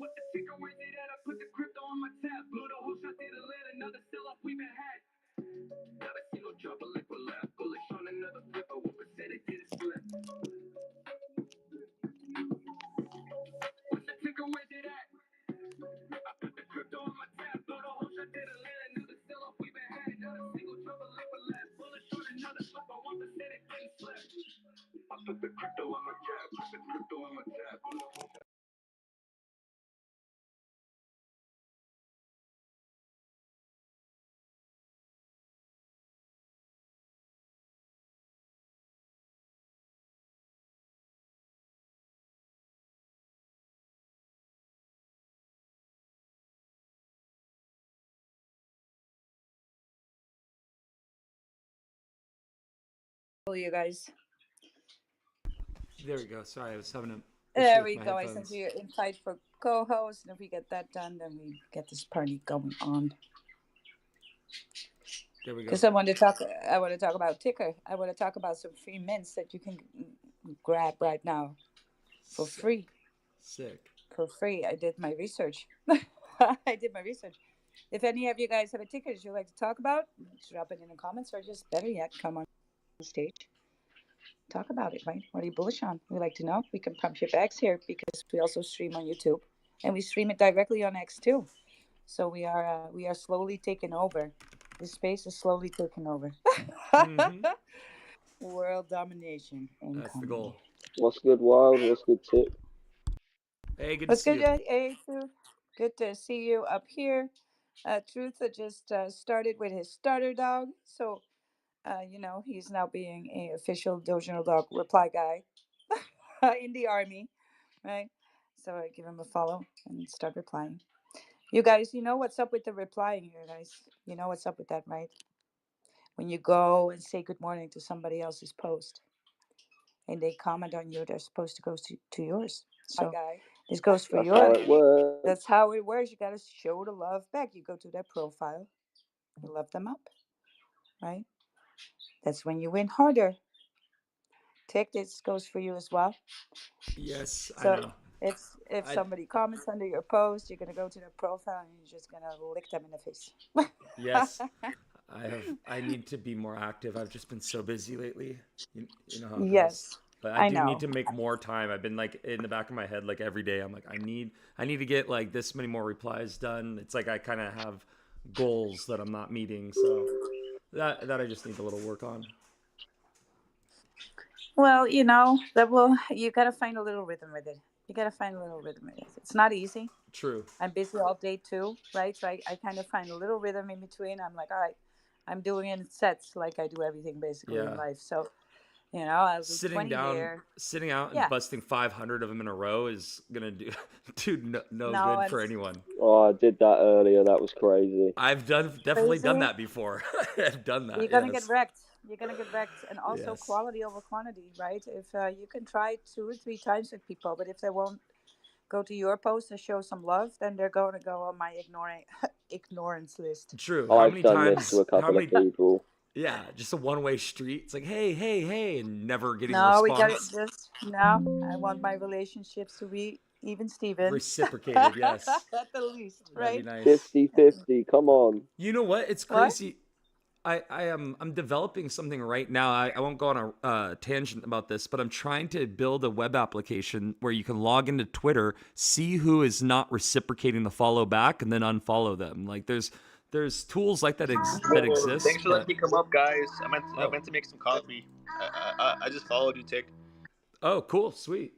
What the ticker, where's it at? I put the crypto on my tab. Blew the whole shot, did a let another sell off we've been had. Never seen no drop a liquid left. Bullish on another flip. I what percentage did it split? What's the ticker, where's it at? I put the crypto on my tab. Blow the whole shot, did a let another sell off we've been had. Not a single drop a liquid left. Bullish on another flip. I what percentage did it split? I put the crypto on my tab. Put the crypto on my tab. You guys. There we go. Sorry, I was having an issue There with we my go. I sent headphones. you an invite for co-host, and if we get that done, then we get this party going on. There we go. Because I want to talk. I want to talk about ticker. I want to talk about some free mints that you can grab right now for free. Sick. Sick. For free. I did my research. I did my research. If any of you guys have a ticket you'd like to talk about, drop it in the comments, or just better yet, come on stage. Talk about it, right? What are you bullish on? We like to know. We can pump your bags here because we also stream on YouTube, and we stream it directly on X too. So we are slowly taking over. This space is slowly taking over. Mm-hmm. World domination That's the incoming. goal. What's good, Wild? What's good, Tip? Hey, good to What's see good, you. hey, Truth? Good to see you up here. Truth just started with his starter dog, so he's now being a official Dojo Dog reply guy in the army, right? So I give him a follow and start replying. You guys, you know what's up with the replying, you guys? You know what's up with that, right? When you go and say good morning to somebody else's post and they comment on you, they're supposed to go to yours. So this goes for That's how your. it works. That's how it works. You gotta show the love back. You go to their profile, you love them up, right? That's when you win harder. Tick, this goes for you as well. Yes, I So know. if I somebody comments under your post, you're gonna go to their profile and you're just gonna lick them in the face. yes, I have. I need to be more active. I've just been so busy lately. You know how it goes. Yes, But I I do need know. to make more time. I've been like in the back of my head like every day. I'm like I need to get like this many more replies done. It's like I kind of have goals that I'm not meeting. So that I just need a little work on. Well, that will you gotta find a little rhythm with it. You gotta find a little rhythm with it. It's not easy. True. I'm busy all day too, right? So I kind of find a little rhythm in between. I'm like, all right, I'm doing it in sets like I do everything basically in Yeah. life. So, I'll do Sitting 20 down, here. sitting out and Yeah. busting 500 of them in a row is gonna do no No, good for it's anyone. Oh, I did that earlier. That was crazy. I've definitely done crazy. that before. I've done You're that. gonna get Yes. wrecked. You're gonna get wrecked, and also Yes. quality over quantity, right? If you can try 2 or 3 times with people, but if they won't go to your post and show some love, then they're going to go on my ignoring ignorance list. True. How I've many done this to times? a How couple of many? people. Yeah, just a one-way street. It's like, hey, hey, hey, and never getting a No, we got it. response. Just no. I want my relationships to be even Steven. Reciprocated. Yes, At the least, that'd be right? nice. 50-50. Come on. You know what? It's What? crazy. I'm developing something right now. I won't go on a tangent about this, but I'm trying to build a web application where you can log into Twitter, see who is not reciprocating the follow back, and then unfollow them. Like there's tools like that that Whoa, thanks exist, for letting but me come up, guys. I oh meant to make some coffee. I just followed you, Tick. oh cool, sweet.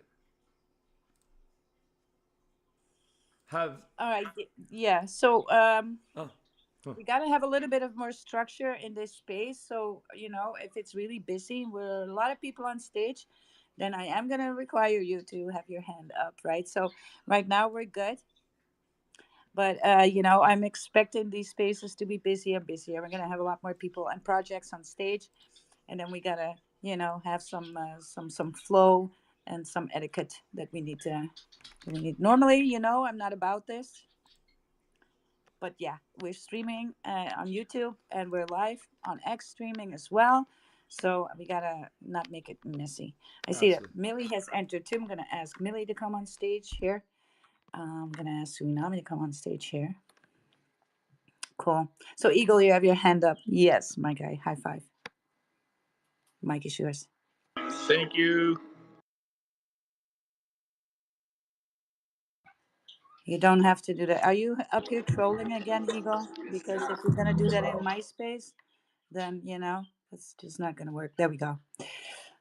Have All right. Yeah. So oh huh. we got to have a little bit of more structure in this space. So, if it's really busy, we're a lot of people on stage, then I am going to require you to have your hand up, right? So, right now we're good. But, I'm expecting these spaces to be busier and busier. We're going to have a lot more people and projects on stage. And then we got to, have some flow and some etiquette that we need. Normally, I'm not about this, but yeah, we're streaming on YouTube and we're live on X streaming as well. So we gotta not make it messy. I see that Absolutely. Millie has entered too. I'm gonna ask Millie to come on stage here. I'm gonna ask Tsunami to come on stage here. Cool. So Eagle, you have your hand up. Yes, my guy. High five. Mike is yours. Thank you. You don't have to do that. Are you up here trolling again, Eagle? Because if you're gonna do that in MySpace, then it's just not gonna work. There we go.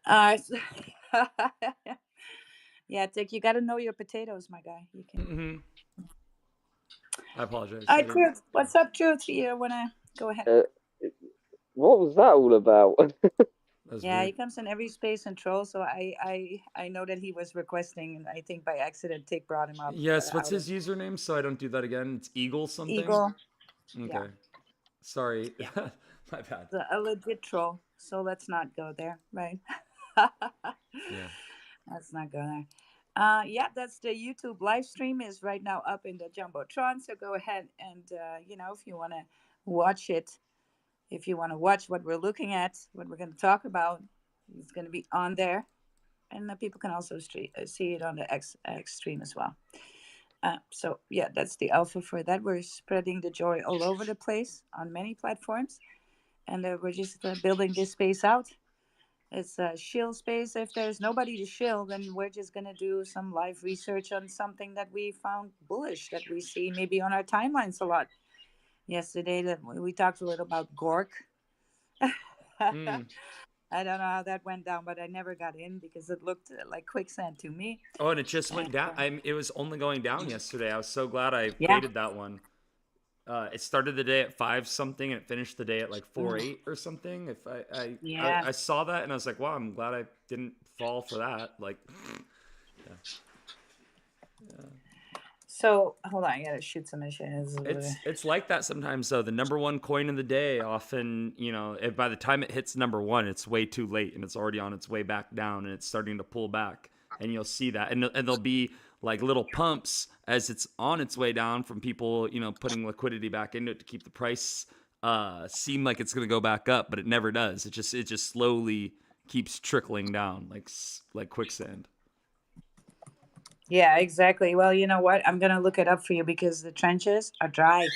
So- yeah, Dick, you got to know your potatoes, my guy. You can. Hmm. I apologize. All I right, didn't. Truth. What's up, Truth? You wanna go ahead? Uh, what was that all about? That was Yeah, he weird. comes in every space and troll. So I know that he was requesting, and I think by accident, Tick brought him up Yes. What's out of his username? So I don't do that again. It's Eagle something. Eagle. Yeah, Okay. Sorry. yeah, My bad. a legit troll. So let's not go there, right? Yeah. Let's not go there. Yeah, that's the YouTube live stream is right now up in the jumbotron. So go ahead and if you want to watch it, if you want to watch what we're looking at, what we're going to talk about, it's going to be on there, and people can also see it on the X stream as well. So yeah, that's the alpha for that. We're spreading the joy all over the place on many platforms, and we're just building this space out. It's a shill space. If there's nobody to shill, then we're just gonna do some live research on something that we found bullish that we see maybe on our timelines a lot. Yesterday, that we talked a little about Gork. Mm. I don't know how that went down, but I never got in because it looked like quicksand to me. Oh, and it just And went down. It was only going down yesterday. I was so glad I yeah, baited that one. It started the day at 5 something and it finished the day at like 4 8 or something. If yeah. I saw that and I was like, wow, I'm glad I didn't fall for that. Like, yeah. So hold on, I gotta shoot some shit. It's like that sometimes though. The number one coin of the day often, if by the time it hits number one, it's way too late and it's already on its way back down and it's starting to pull back. And you'll see that, and there'll be like little pumps as it's on its way down from people, putting liquidity back into it to keep the price seem like it's going to go back up, but it never does. It just slowly keeps trickling down like quicksand. Yeah, exactly. Well, you know what? I'm gonna look it up for you because the trenches are dry.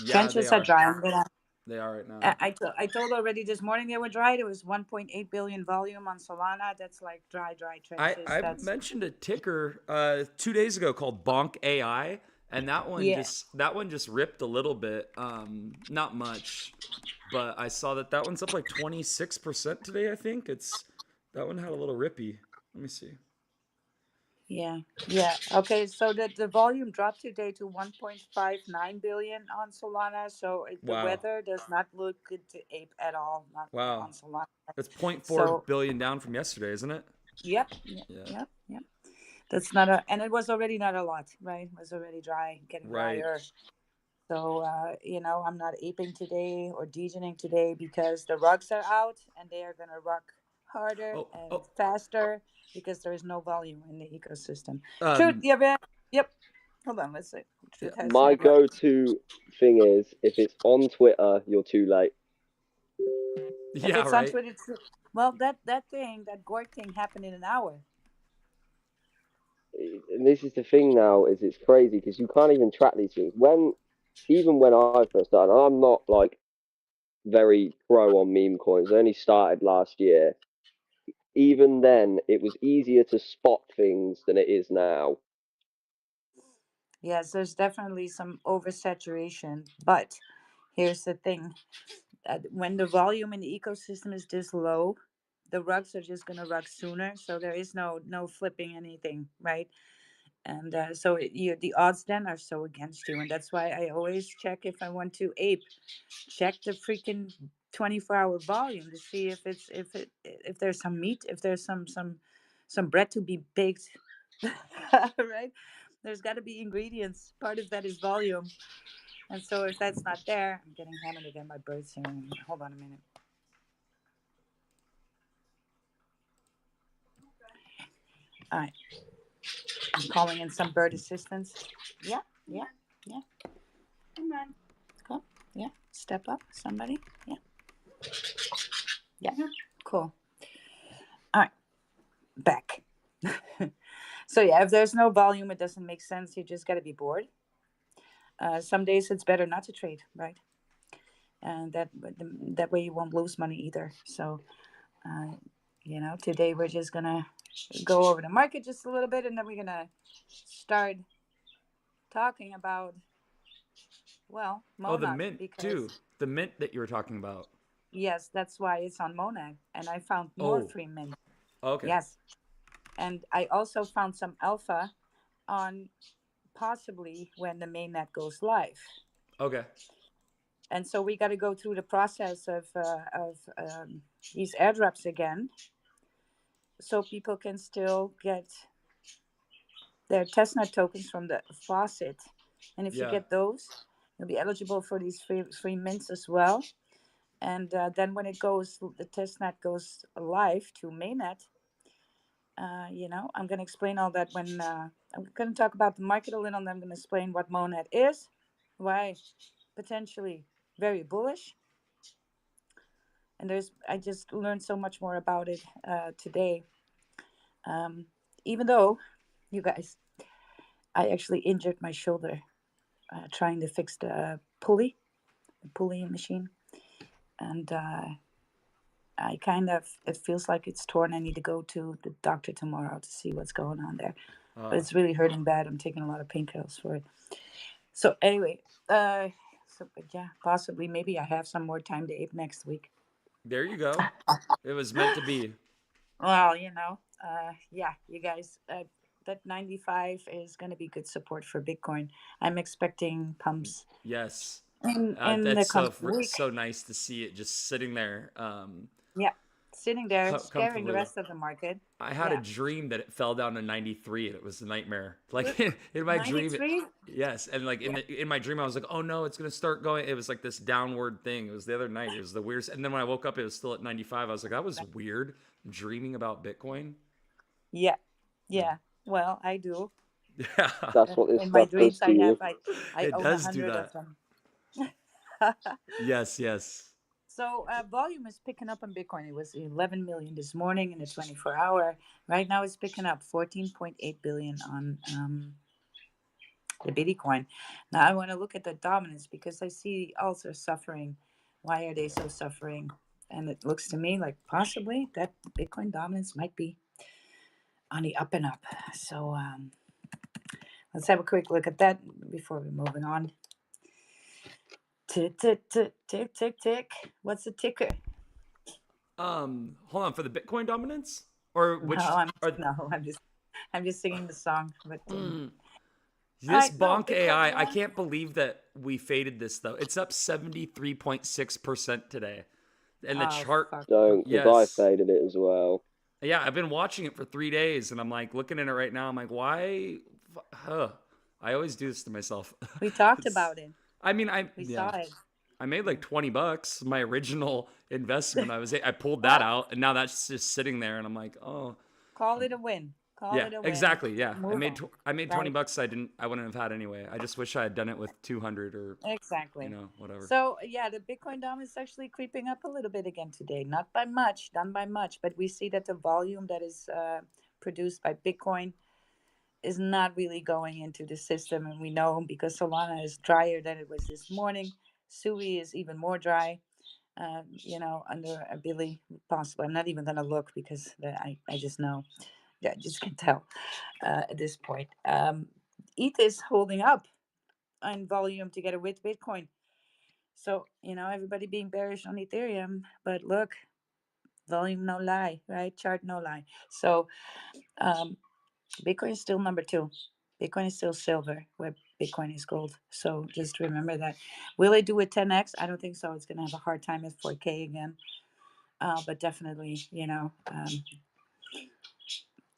Yeah, they Trenches are are. dry. I'm gonna. They are right now. I told already this morning they were dry. It was 1.8 billion volume on Solana. That's like dry trenches. I That's mentioned a ticker 2 days ago called Bonk AI, and yeah, that one just ripped a little bit, not much, but I saw that one's up like 26% today. I think that one had a little rippy. Let me see. yeah. Okay, so the volume dropped today to 1.59 billion on Solana. So the Wow, weather does not look good to ape at all. Not wow, on Solana. that's zero point 0.4 So billion down from yesterday, isn't it? yep, Yeah, yep. That's not a, and it was already not a lot, right? It was already dry, getting right. drier. So, I'm not aping today or degening today because the rugs are out and they are going to rug harder Oh, and oh, faster because there is no volume in the ecosystem. Truth, um, yep. Hold on, let's see. yeah, Truth has My hand right. go-to thing is if it's on Twitter, you're too late. If yeah, it's on right. Twitter, well, that Gork thing happened in an hour. And this is the thing now, is it's crazy because you can't even track these things. Even when I first started, I'm not like very pro on meme coins. I only started last year. Even then, it was easier to spot things than it is now. Yes, there's definitely some oversaturation, but here's the thing. When the volume in the ecosystem is this low, the rugs are just gonna rug sooner. So there is no flipping anything, right? And so the odds then are so against you, and that's why I always check if I want to ape, check the freaking 24-hour volume to see if there's some meat, if there's some bread to be baked, right? There's got to be ingredients. Part of that is volume, and so if that's not there, I'm getting hammered again by birds here. Hold on a minute. All right, I'm calling in some bird assistance. Yeah, yeah, yeah. Come on. Come. Yeah. Step up, somebody. Yeah. Yeah. Cool. All right. Back. So yeah, if there's no volume, it doesn't make sense. You just got to be bored. Some days it's better not to trade, right? And that way you won't lose money either. So uh, today we're just gonna go over the market just a little bit, and then we're gonna start talking about, well, Oh, the Monad, mint because too. The mint that you were talking about. yes, that's why it's on Monad, and I found more Oh, free mint. okay. Yes, and I also found some alpha on possibly when the mainnet goes live. Okay. And so we got to go through the process of these airdrops again, so people can still get their testnet tokens from the faucet. And if you Yeah. get those, you'll be eligible for these free mints as well. And then when the testnet goes live to mainnet, I'm going to explain all that when I'm going to talk about the market a little, and I'm going to explain what Monad is, why potentially very bullish. And I just learned so much more about it today. Even though, you guys, I actually injured my shoulder trying to fix the pulley machine, and it feels like it's torn. I need to go to the doctor tomorrow to see what's going on there. But it's really hurting bad. I'm taking a lot of painkillers for it. So anyway, but yeah, possibly maybe I have some more time to ape next week. There you go. It was meant to be. Well, yeah, you guys, that 95 is going to be good support for Bitcoin. I'm expecting pumps Yes. in the That's coming week. so nice to see it just sitting there. Yeah, sitting there scaring the Comfortably. rest of the market. I had a Yeah, dream that it fell down to 93 and it was a nightmare. Like in my dream, 93. yes, and like Yeah, in my dream, I was like, oh no, it's gonna start going. It was like this downward thing. It was the other night. It was the weirdest. And then when I woke up, it was still at 95. I was like, that was weird. Dreaming about Bitcoin. yeah, yeah. Well, I do. Yeah, That's what this In my stuff does dreams, to you. I it own a does do hundred of that. them. Yes, yes. So volume is picking up on Bitcoin. It was 11 million this morning in the 24-hour. Right now, it's picking up 14.8 billion on the Bitcoin. Now, I want to look at the dominance because I see also suffering. Why are they so suffering? And it looks to me like possibly that Bitcoin dominance might be on the up and up. So let's have a quick look at that before we're moving on. Tick, tick, tick, tick, tick, tick. What's the ticker? Hold on for the Bitcoin dominance or No, which are I'm just singing the song. But all this right, no, bonk Bitcoin. AI? I can't believe that we faded this though. It's up 73.6% today, and the Oh chart. fuck. Don't, because I Yes. faded it as well. Yeah, I've been watching it for 3 days, and I'm like looking at it right now. I'm like, why? Huh. I always do this to myself. We talked It's. about it. I mean, We saw it. I made like $20. My original investment. I pulled that Well, out, and now that's just sitting there, and I'm like, oh, call it a win. Call yeah, it a win. exactly. Yeah, Move on. I made Right. $20. I wouldn't have had anyway. I just wish I had done it with 200 or Exactly. whatever. So yeah, the Bitcoin DOM is actually creeping up a little bit again today. Not by much, done by much, but we see that the volume that is produced by Bitcoin is not really going into the system, and we know because Solana is drier than it was this morning. Sui is even more dry. Under a Billy possible. I'm not even gonna look because I just know. Yeah, I just can tell at this point. ETH is holding up on volume together with Bitcoin. So, everybody being bearish on Ethereum, but look, volume no lie, right? Chart no lie. So, um, Bitcoin is still number two. Bitcoin is still silver, where Bitcoin is gold. So just remember that. Will it do a 10x? I don't think so. It's going to have a hard time at 4K again. But definitely,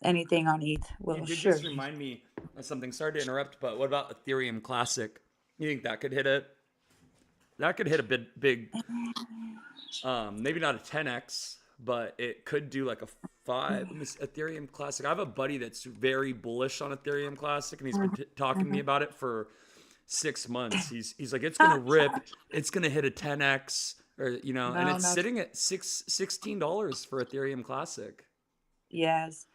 anything on ETH You will did just surely. remind me of something. Sorry to interrupt, but what about Ethereum Classic? You think that could hit it? That could hit a big, maybe not a 10x, but it could do like a five. Ethereum Classic. I have a buddy that's very bullish on Ethereum Classic, and he's been talking to me about it for 6 months. He's like, it's gonna rip. It's gonna hit a 10x, or and No, it's no. sitting at $16 for Ethereum Classic. Yes.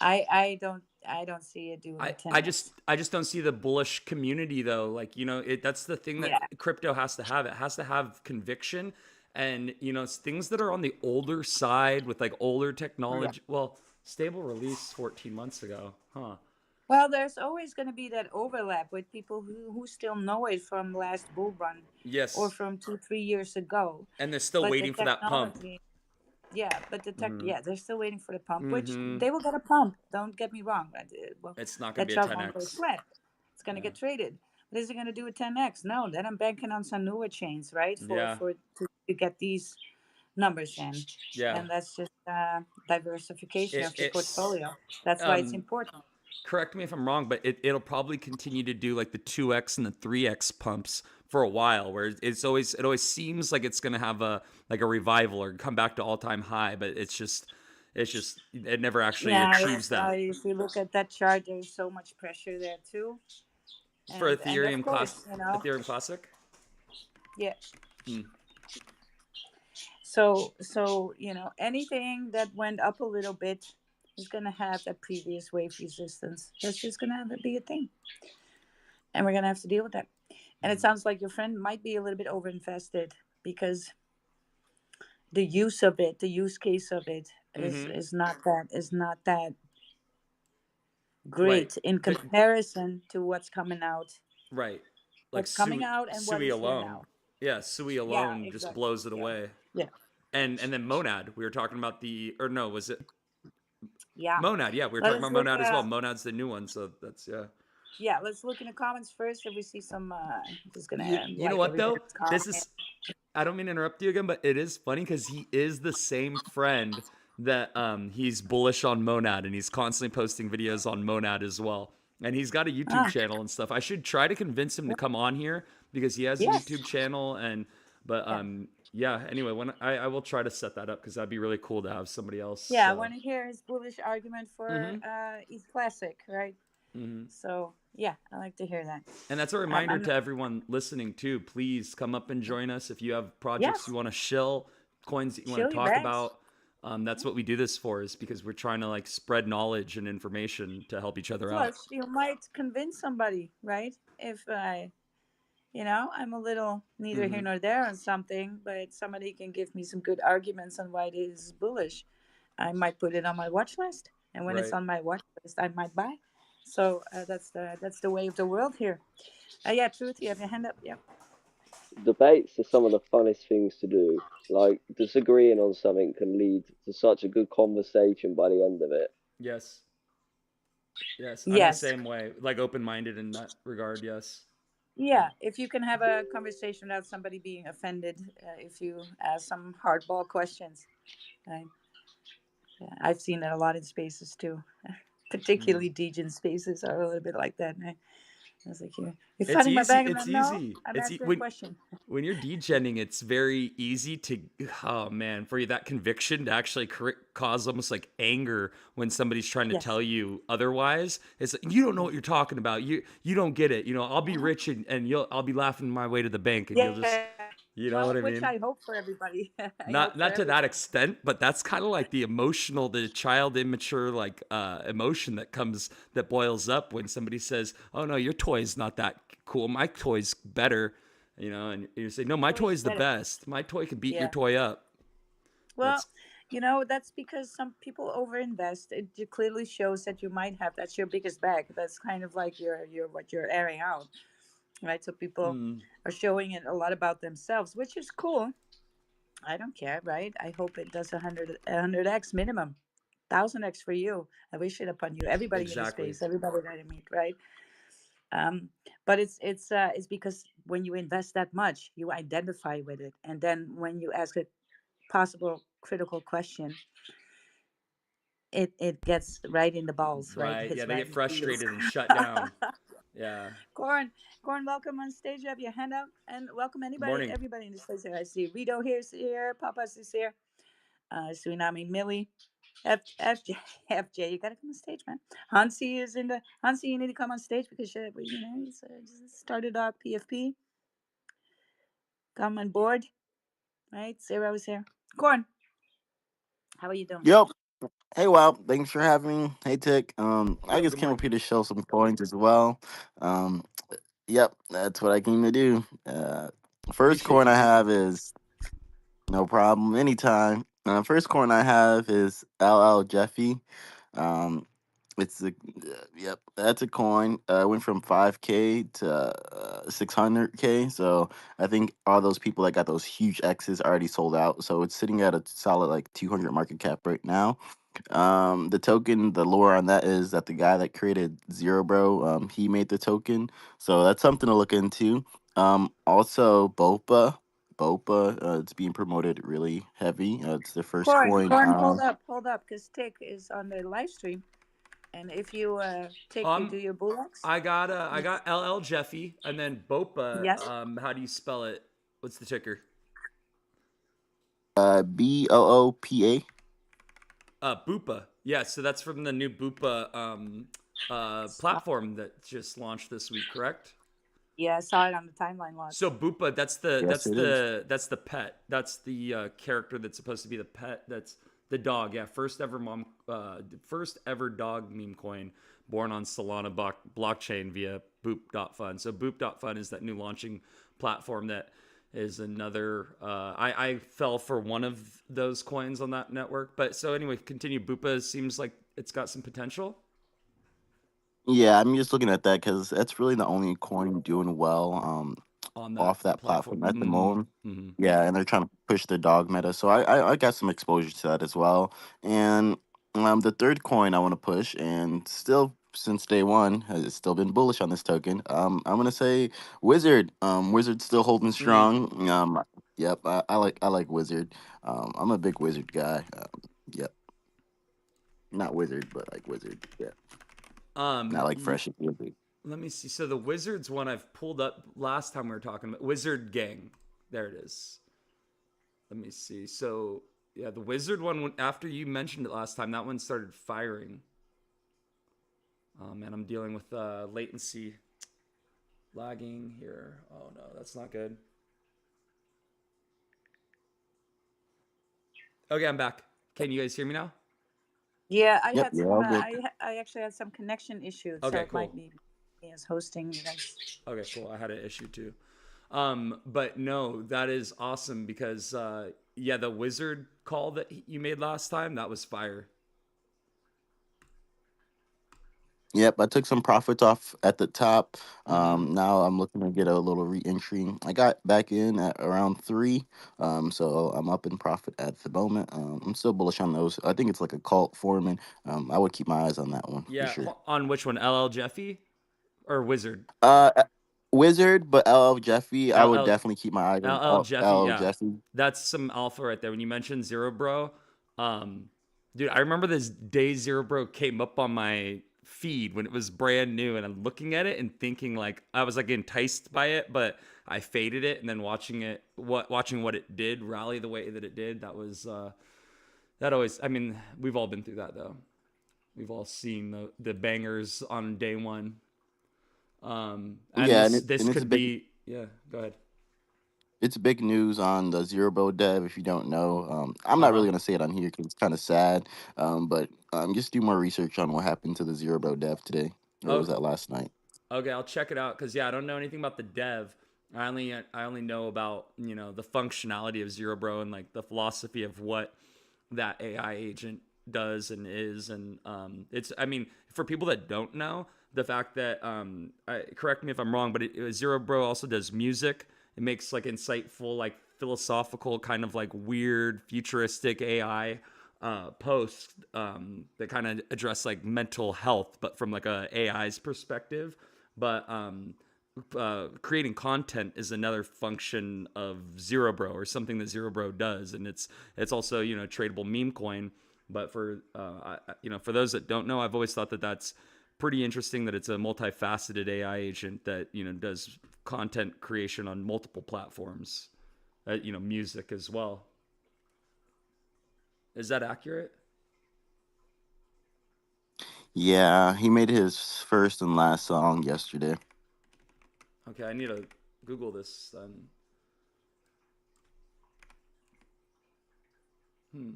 I don't I don't see it doing I, a I 10x. just I just don't see the bullish community though. Like, that's the thing that Yeah, crypto has to have. It has to have conviction, and it's things that are on the older side with like older yeah. technology. Well, stable release 14 months ago, huh? Well, there's always going to be that overlap with people who still know it from last bull run or Yes, from 2 3 years ago. and they're still But the waiting for that pump. technology, yeah, but Hmm. yeah, they're still waiting for the pump, which Hmm. they will get a pump. Don't get me wrong. Well, It's not going that to be a chart won't go 10x. flat. It's going to Yeah. get traded. But is it going to do a 10x? No. Then I'm banking on some newer chains, right? Yeah. To get these numbers in, Yeah. and that's just diversification It of your it portfolio. That's why it's um important. correct me if I'm wrong, but it'll probably continue to do like the 2x and the 3x pumps for a while, where it always seems like it's going to have a like a revival or come back to all-time high, but it's just it never actually Yeah, achieves that. if you look at that chart, there's so much pressure there too, For and of course, Ethereum Classic. yeah. Hmm. So anything that went up a little bit is gonna have that previous wave resistance. That's just gonna have to be a thing, and we're gonna have to deal with that. And it Hmm. sounds like your friend might be a little bit overinvested because the use of it, the use case of it, Mm-hmm. is not that Right. great in But comparison to what's coming out, right. Like what's coming out, and what Sui is here alone. now. Yeah, Sui Yeah, alone just exactly. blows it Yeah, away. yeah, And then Monad, we were talking about the or no, was it yeah. Monad? Yeah, we were Let talking us about look. Monad as well. Monad's the new one, so that's yeah. Yeah, let's look in the comments first. If we see some, just You, gonna you know like what everybody though? that's This commenting. is I don't mean to interrupt you again, but it is funny because he is the same friend that he's bullish on Monad and he's constantly posting videos on Monad as well. And he's got a YouTube Ah, channel and stuff. I should try to convince him to come on here because he has a yes, YouTube channel and but yeah, yeah, anyway, when I will try to set that up because that'd be really cool to have somebody else yeah. I want to hear his bullish argument for mhm. East Classic, right? Mhm. So yeah, I like to hear that. And that's a reminder I'm to everyone listening too. Please come up and join us if you have projects you yes, want to shill, coins that you want chill to your talk bags. about. That's what we do this for, is because we're trying to like spread knowledge and information to help each other out. Plus, you might convince somebody, right? If I'm a little neither here Hmm. nor there on something, but somebody can give me some good arguments on why it is bullish. I might put it on my watch list, and when it's Right. on my watch list, I might buy. So that's the way of the world here. Yeah, truth. You have your hand up. Yeah. Debates are some of the funnest things to do. Like disagreeing on something can lead to such a good conversation by the end of it. Yes. Yes. I'm the Yes. same way. Like open minded in that regard. Yes. Yeah. Yeah. If you can have a conversation without somebody being offended, if you ask some hardball questions, right? Yeah, I've seen that a lot in spaces too. Mm. Particularly Degen spaces are a little bit like that. Right? I was like, you're It's fighting my easy. back, and It's then no, easy. I'm asking a When question. when you're degenning, it's very easy to, oh man, for you that conviction to actually cause almost like anger when somebody's trying to Yes. tell you otherwise. It's like, you don't know Yeah. what you're talking about. You don't get it. I'll be rich and I'll be laughing my way to the bank and you'll just, Yeah. you know Well, what I which mean? I hope for everybody. I Not hope for not to that everybody. extent, but that's kind of like the emotional, the child immature like emotion that boils up when somebody says, "Oh no, your toy's not that cool. My toy's better." And you say, "No, my Toys toy's the better. best. My toy can beat your Yeah. toy up." Well, That's that's because some people overinvest. It clearly shows that you might have that's your biggest bag. That's kind of like your what you're airing out, right? So people mm, are showing it a lot about themselves, which is cool. I don't care, right? I hope it does a hundred x minimum, 1,000x for you. I wish it upon you. Everybody in the exactly space, everybody that I meet, right? Um, but it's because when you invest that much, you identify with it, and then when you ask a possible critical question, it gets right in the balls, right? It right. Yeah, hits they right get in the feels. frustrated and shut down. Yeah. Corn, Corn, welcome on stage. You have your hand up, and welcome Good anybody, morning. everybody in the space here. I see Rito here's here, Papa's is here, Tsunami Millie, FJ, FJ, you gotta come on stage, man. Hansi is in the Hansi. You need to come on stage because he's just started our PFP. Come on board, right? Sarah was here. Corn, how are you doing? Yep. Hey, well, thanks for having me. Hey, Tick. I Yo, just good came up morning. here to show some coins as well. Um, yep, that's what I came to do. First Appreciate coin you I being have here. is no problem, anytime. First coin I have is LL Jeffy. Um, it's a yep, that's a coin. It went from 5K to 600K. So I think all those people that got those huge X's already sold out. So it's sitting at a solid like 200 market cap right now. The token, the lore on that is that the guy that created Zero Bro, he made the token, so that's something to look into. Also Bopa, it's being promoted really heavy. It's the first coin. Corn, hold up, because Tick is on the live stream, and if you Tick, you Um, do your bullocks. I got LL Jeffy and then Bopa. Yes. How do you spell it? What's the ticker? BOOPA. Bupa. Yeah, so that's from the new Bupa platform that just launched this week, correct? Yeah, I saw it on the timeline So lots. Bupa, Yes, it is. that's the pet. That's the character that's supposed to be the pet. That's the dog. Yeah, first ever dog meme coin born on Solana blockchain via Boop.fun. So Boop.fun is that new launching platform that is another. I fell for one of those coins on that network. But so anyway, continue. Bupa seems like it's got some potential Yeah, I'm just looking at that because that's really the only coin doing well. on that Off that platform. platform at the moment. Mm-hmm. Yeah, and they're trying to push the dog meta. So I got some exposure to that as well. And the third coin I want to push, and still since day one has still been bullish on this token. I'm gonna say Wizard. Wizard's still holding Mm. strong. Yep, I like Wizard. I'm a big Wizard guy. Yep, not Wizard, but like Wizard. Yeah, not like Yeah, Fresh and Wizard. let me see. So the Wizards one I've pulled up last time we were talking about Wizard Gang. There it is. Let me see. So yeah, the Wizard one after you mentioned it last time, that one started firing. Oh man, I'm dealing with latency lagging here. Oh no, that's not good. Okay, I'm back. Can you guys hear me now? Yeah, I Yep, had you're some. all good. I actually had some connection issues, so Okay, it might cool. be me as hosting you guys. Okay, cool. I had an issue too. But no, that is awesome because yeah, the Wizard call that you made last time, that was fire. Yep, I took some profits off at the top. Mm-hmm. Now I'm looking to get a little re-entry. I got back in at around 3, so I'm up in profit at the moment. I'm still bullish on those. I think it's like a cult forming. I would keep my eyes on that one for Yeah, sure. on which one? LL Jeffy or Wizard? Uh, Wizard, but LL Jeffy, I would LL definitely keep my eyes on LL Jeffy. LL Yeah, Jeffy. that's some alpha right there. When you mentioned Zero Bro, um, dude, I remember this day Zero Bro came up on my feed when it was brand new, and I'm looking at it and thinking like I was like enticed by it, but I faded it, and then watching what it did rally the way that it did. That was that always. I mean, we've all been through that though. We've all seen the bangers on day one. And Yeah, this and it's could big. be yeah. Go ahead. It's big news on the Zero Bow dev. If you don't know, I'm Uh not huh. really gonna say it on here because it's kind of sad. But just do more research on what happened to the Zero Bow dev today, or Oh, was that last night? okay, I'll check it out because yeah, I don't know anything about the dev. I only know about the functionality of Zero Bro and like the philosophy of what that AI agent does and is, and it's I mean for people that don't know the fact that correct me if I'm wrong, but Zero Bro also does music. It makes like insightful, like philosophical, kind of like weird futuristic AI posts that kind of address like mental health, but from like a AI's perspective. But creating content is another function of Zero Bro or something that Zero Bro does, and it's also tradable meme coin. But for for those that don't know, I've always thought that that's pretty interesting that it's a multifaceted AI agent that does content creation on multiple platforms, music as well. Is that accurate? Yeah, he made his first and last song yesterday. Okay, I need to Google this then. Hmm.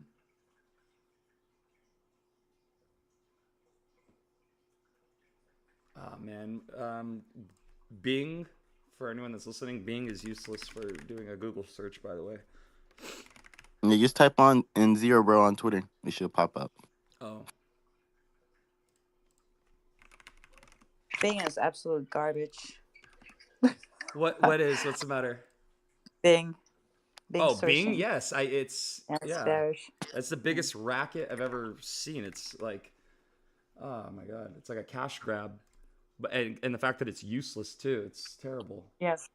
Oh man, Bing. For anyone that's listening, Bing is useless for doing a Google search. By the way. And you just type on in Zero Bro on Twitter. It should pop up. Oh, Bing is absolute garbage. what's the matter? Bing. Bing Oh, Bing. searching. Yes, it's Yes, yeah. very. That's the Yeah. biggest racket I've ever seen. It's like, oh my god, it's like a cash grab. But and the fact that it's useless too, it's terrible. Yes.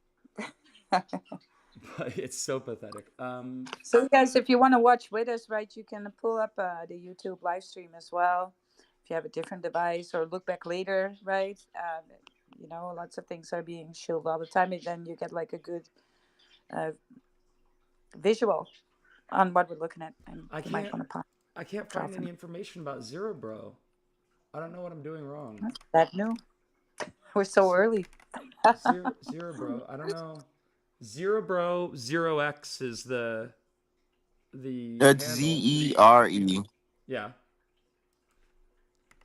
But it's so pathetic. So, you guys, if you want to watch with us, right, you can pull up the YouTube live stream as well. If you have a different device or look back later, right? Lots of things are being shielded all the time, and then you get like a good uh, visual on what we're looking at, and I you might can't want to I can't draw find from any it. information about Zero Bro. I don't know what I'm doing wrong. That new. We're so Z- early. Zero Bro. I don't know. Zero Bro Zero X is the It's handle. Zere. Yeah.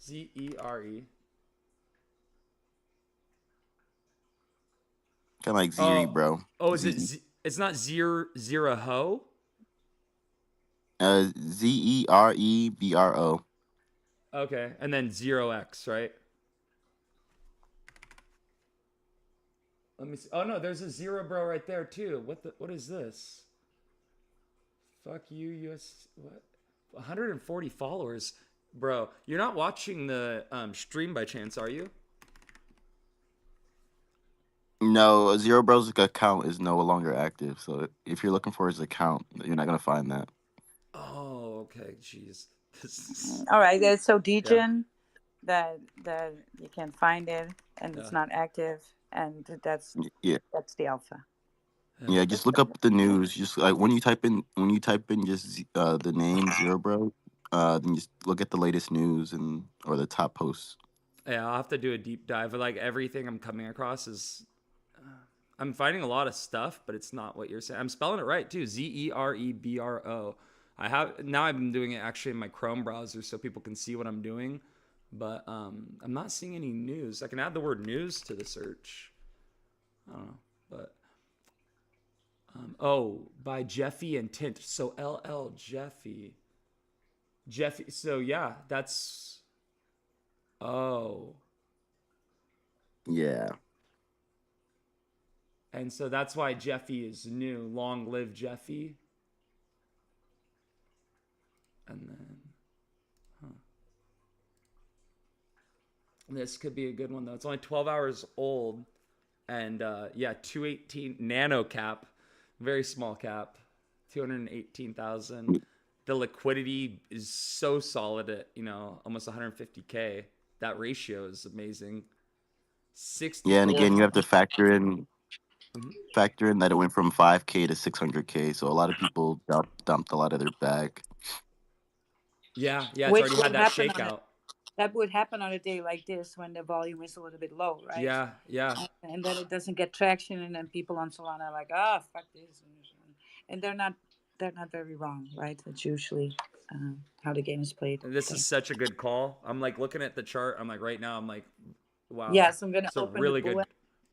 Zere. Kind of like Zeri, Oh, bro. oh, is it? Z It's not zero ho. Zerebro. Okay, and then zero x, right? Let me see. Oh no, there's a Zero Bro right there too. What is this? Fuck you, US. What? 140 followers, bro. You're not watching the stream by chance, are you? No, Zero Bro's account is no longer active. So if you're looking for his account, you're not gonna find that. Oh, okay. Jeez. This is, All right. So yeah, Degen, that you can find it, and it's yeah, not active, and Yeah, that's the alpha. yeah. yeah. Just look up the news. Just like when you type in just the name Zero Bro, then just look at the latest news and or the top posts. Yeah, I'll have to do a deep dive. But like everything I'm coming across is I'm finding a lot of stuff, but it's not what you're saying. I'm spelling it right too. Zerebro. I have now. I've been doing it actually in my Chrome browser so people can see what I'm doing, but I'm not seeing any news. I can add the word news to the search. I don't know, but oh, by Jeffy and Tint. So LL Jeffy. Jeffy. So yeah, that's oh, Yeah, and so that's why Jeffy is new. Long live Jeffy. And then this could be a good one though. It's only 12 hours old, and yeah, 218 nano cap, very small cap, 218,000. The liquidity is so solid at almost 150K. That ratio is amazing. yeah. And again, you have to 6,400. factor in that it went from 5K to 600K. So a lot of people dumped a lot of their bag. Yeah, yeah, it's Which already had would that happen on shakeout. that would happen on a day like this when the volume is a little bit low, right? Yeah, yeah. And then it doesn't get traction, and then people on Solana are like, "Ah, fuck this," and they're not very wrong, right? That's usually how the game is played. This So is such a good call. I'm like looking at the chart. I'm like right now. I'm like, wow, yes, I'm gonna it's a open the book.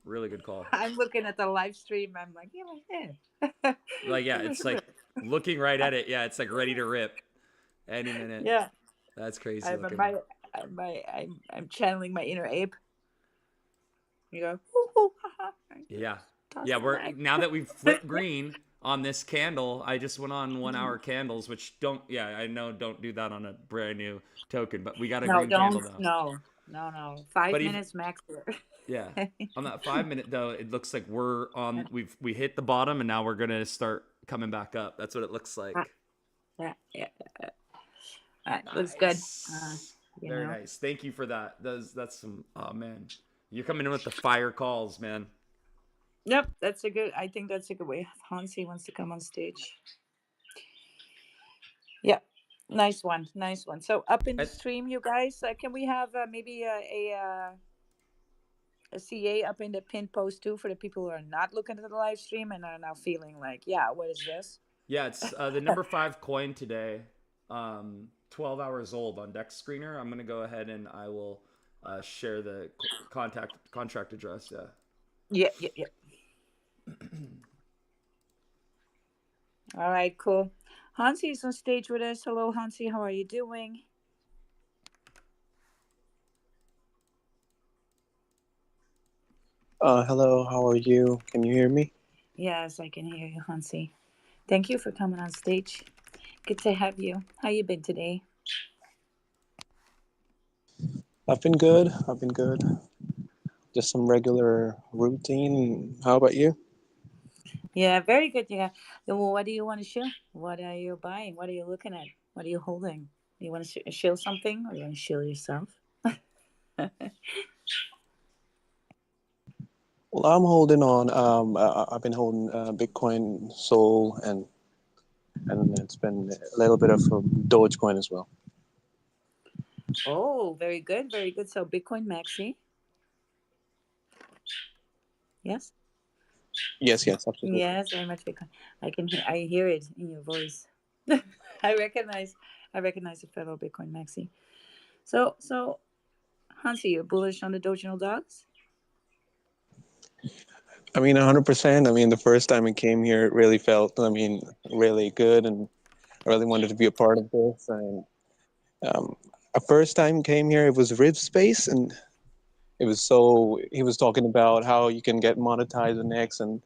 really good call. I'm looking at the live stream. I'm like, yeah, Like yeah, give us it's a like rip. looking right at it. Yeah, it's like ready to rip any minute. Yeah, That's crazy I'm looking. I'm channeling my inner ape. You go, hoo, hoo, ha, ha. Yeah, Toss yeah. the We're bag. now that we've flipped green on this candle. I just went on 1 hour candles, which don't. Yeah, I know don't do that on a brand new token, but we got a No, green candle don't. now. No. Five But even minutes max here. yeah, on that 5 minute though, it looks like we hit the bottom and now we're gonna start coming back up. That's what it looks like. Yeah. Looks good. Nice. You Very know. nice. Thank you for that. That's some oh man. You're coming in with the fire calls, man. Yep, I think that's a good way. Hansi wants to come on stage. Yep. Nice one. So up in the And, stream, you guys, can we have maybe a CA up in the pin post too for the people who are not looking at the live stream and are now feeling like, yeah, what is this? yeah, it's the number 5 coin today. 12 hours old on Dex Screener. I'm gonna go ahead and I will share the contact contract address. Yeah. Yeah, yeah, yeah. All right, cool. Hansi is on stage with us. Hello, Hansi. How are you doing? Hello, how are you? Can you hear me? Yes, I can hear you, Hansi. Thank you for coming on stage. Good to have you. How you been today? I've been good. I've been good. Just some regular routine. How about you? Yeah, very good. Yeah. Well, what do you want to show? What are you buying? What are you looking at? What are you holding? You want to shill something, or you want to shill yourself? Well, I'm holding on. I've been holding Bitcoin, Sol, and it's been a little bit of Dogecoin as well. Oh, very good, very good. So Bitcoin Maxi, yes, Yes, yes, absolutely. yes, very much Bitcoin. I hear it in your voice. I recognize, I recognize the fellow Bitcoin Maxi. So Hansi, you're bullish on the Dogecoin dogs? I mean, 100%. I mean, the first time it came here, it really felt, I mean, really good, and I really wanted to be a part of this. And um, a first time came here, it was Rib Space, and it was so he was talking about how you can get monetized in X and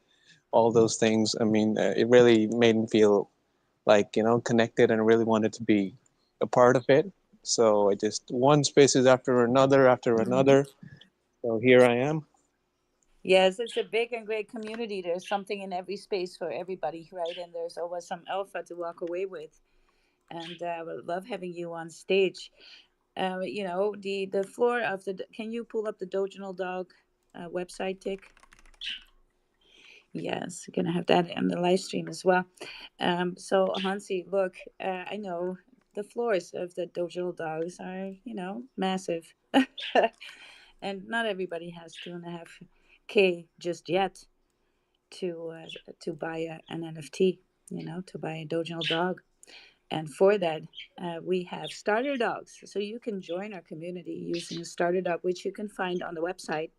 all those things. I mean, it really made me feel like, connected, and I really wanted to be a part of it. So I just one spaces after Hmm. another. So here I am. Yes, it's a big and great community. There's something in every space for everybody, right? And there's always some alpha to walk away with. And I would love having you on stage. The floor of the. Can you pull up the Doginal Dog website, Tick? Yes, we're gonna have that on the live stream as well. So Hansi, look, I know the floors of the Doginal Dogs are, massive, and not everybody has 2.5K just yet to buy an NFT. To buy a Doginal Dog. And for that, we have starter dogs. So you can join our community using a starter dog, which you can find on the website.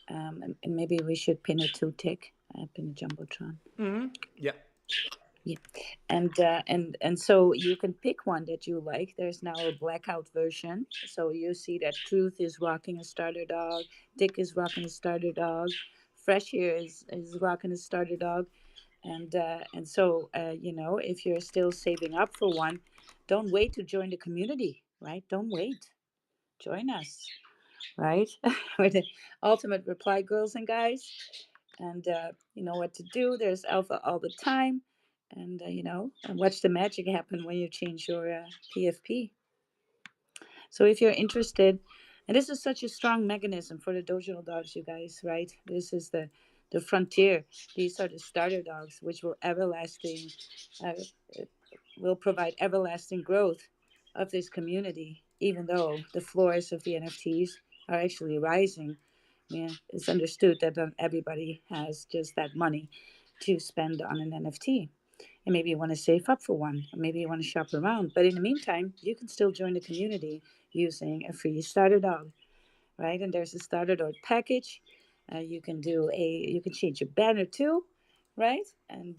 And maybe we should pin it to Tick, pin a Jumbotron. Yeah. Yeah. And so you can pick one that you like. There's now a blackout version. So you see that Truth is rocking a starter dog, Dick is rocking a starter dog, Fresh here is rocking a starter dog. And so if you're still saving up for one, don't wait to join the community, right? Don't wait. Join us, right? We're the ultimate reply girls and guys. And you know what to do. There's alpha all the time. And watch the magic happen when you change your PFP. So if you're interested, and this is such a strong mechanism for the dojo dogs, you guys, right? This is the frontier. These are the starter dogs, which uh, will provide everlasting growth of this community, even though the floors of the NFTs are actually rising. Yeah, it's understood that not everybody has just that money to spend on an NFT. And maybe you want to save up for one, or maybe you want to shop around. But in the meantime, you can still join the community using a free starter dog, right? And there's a starter dog package. You can change your banner too, right? And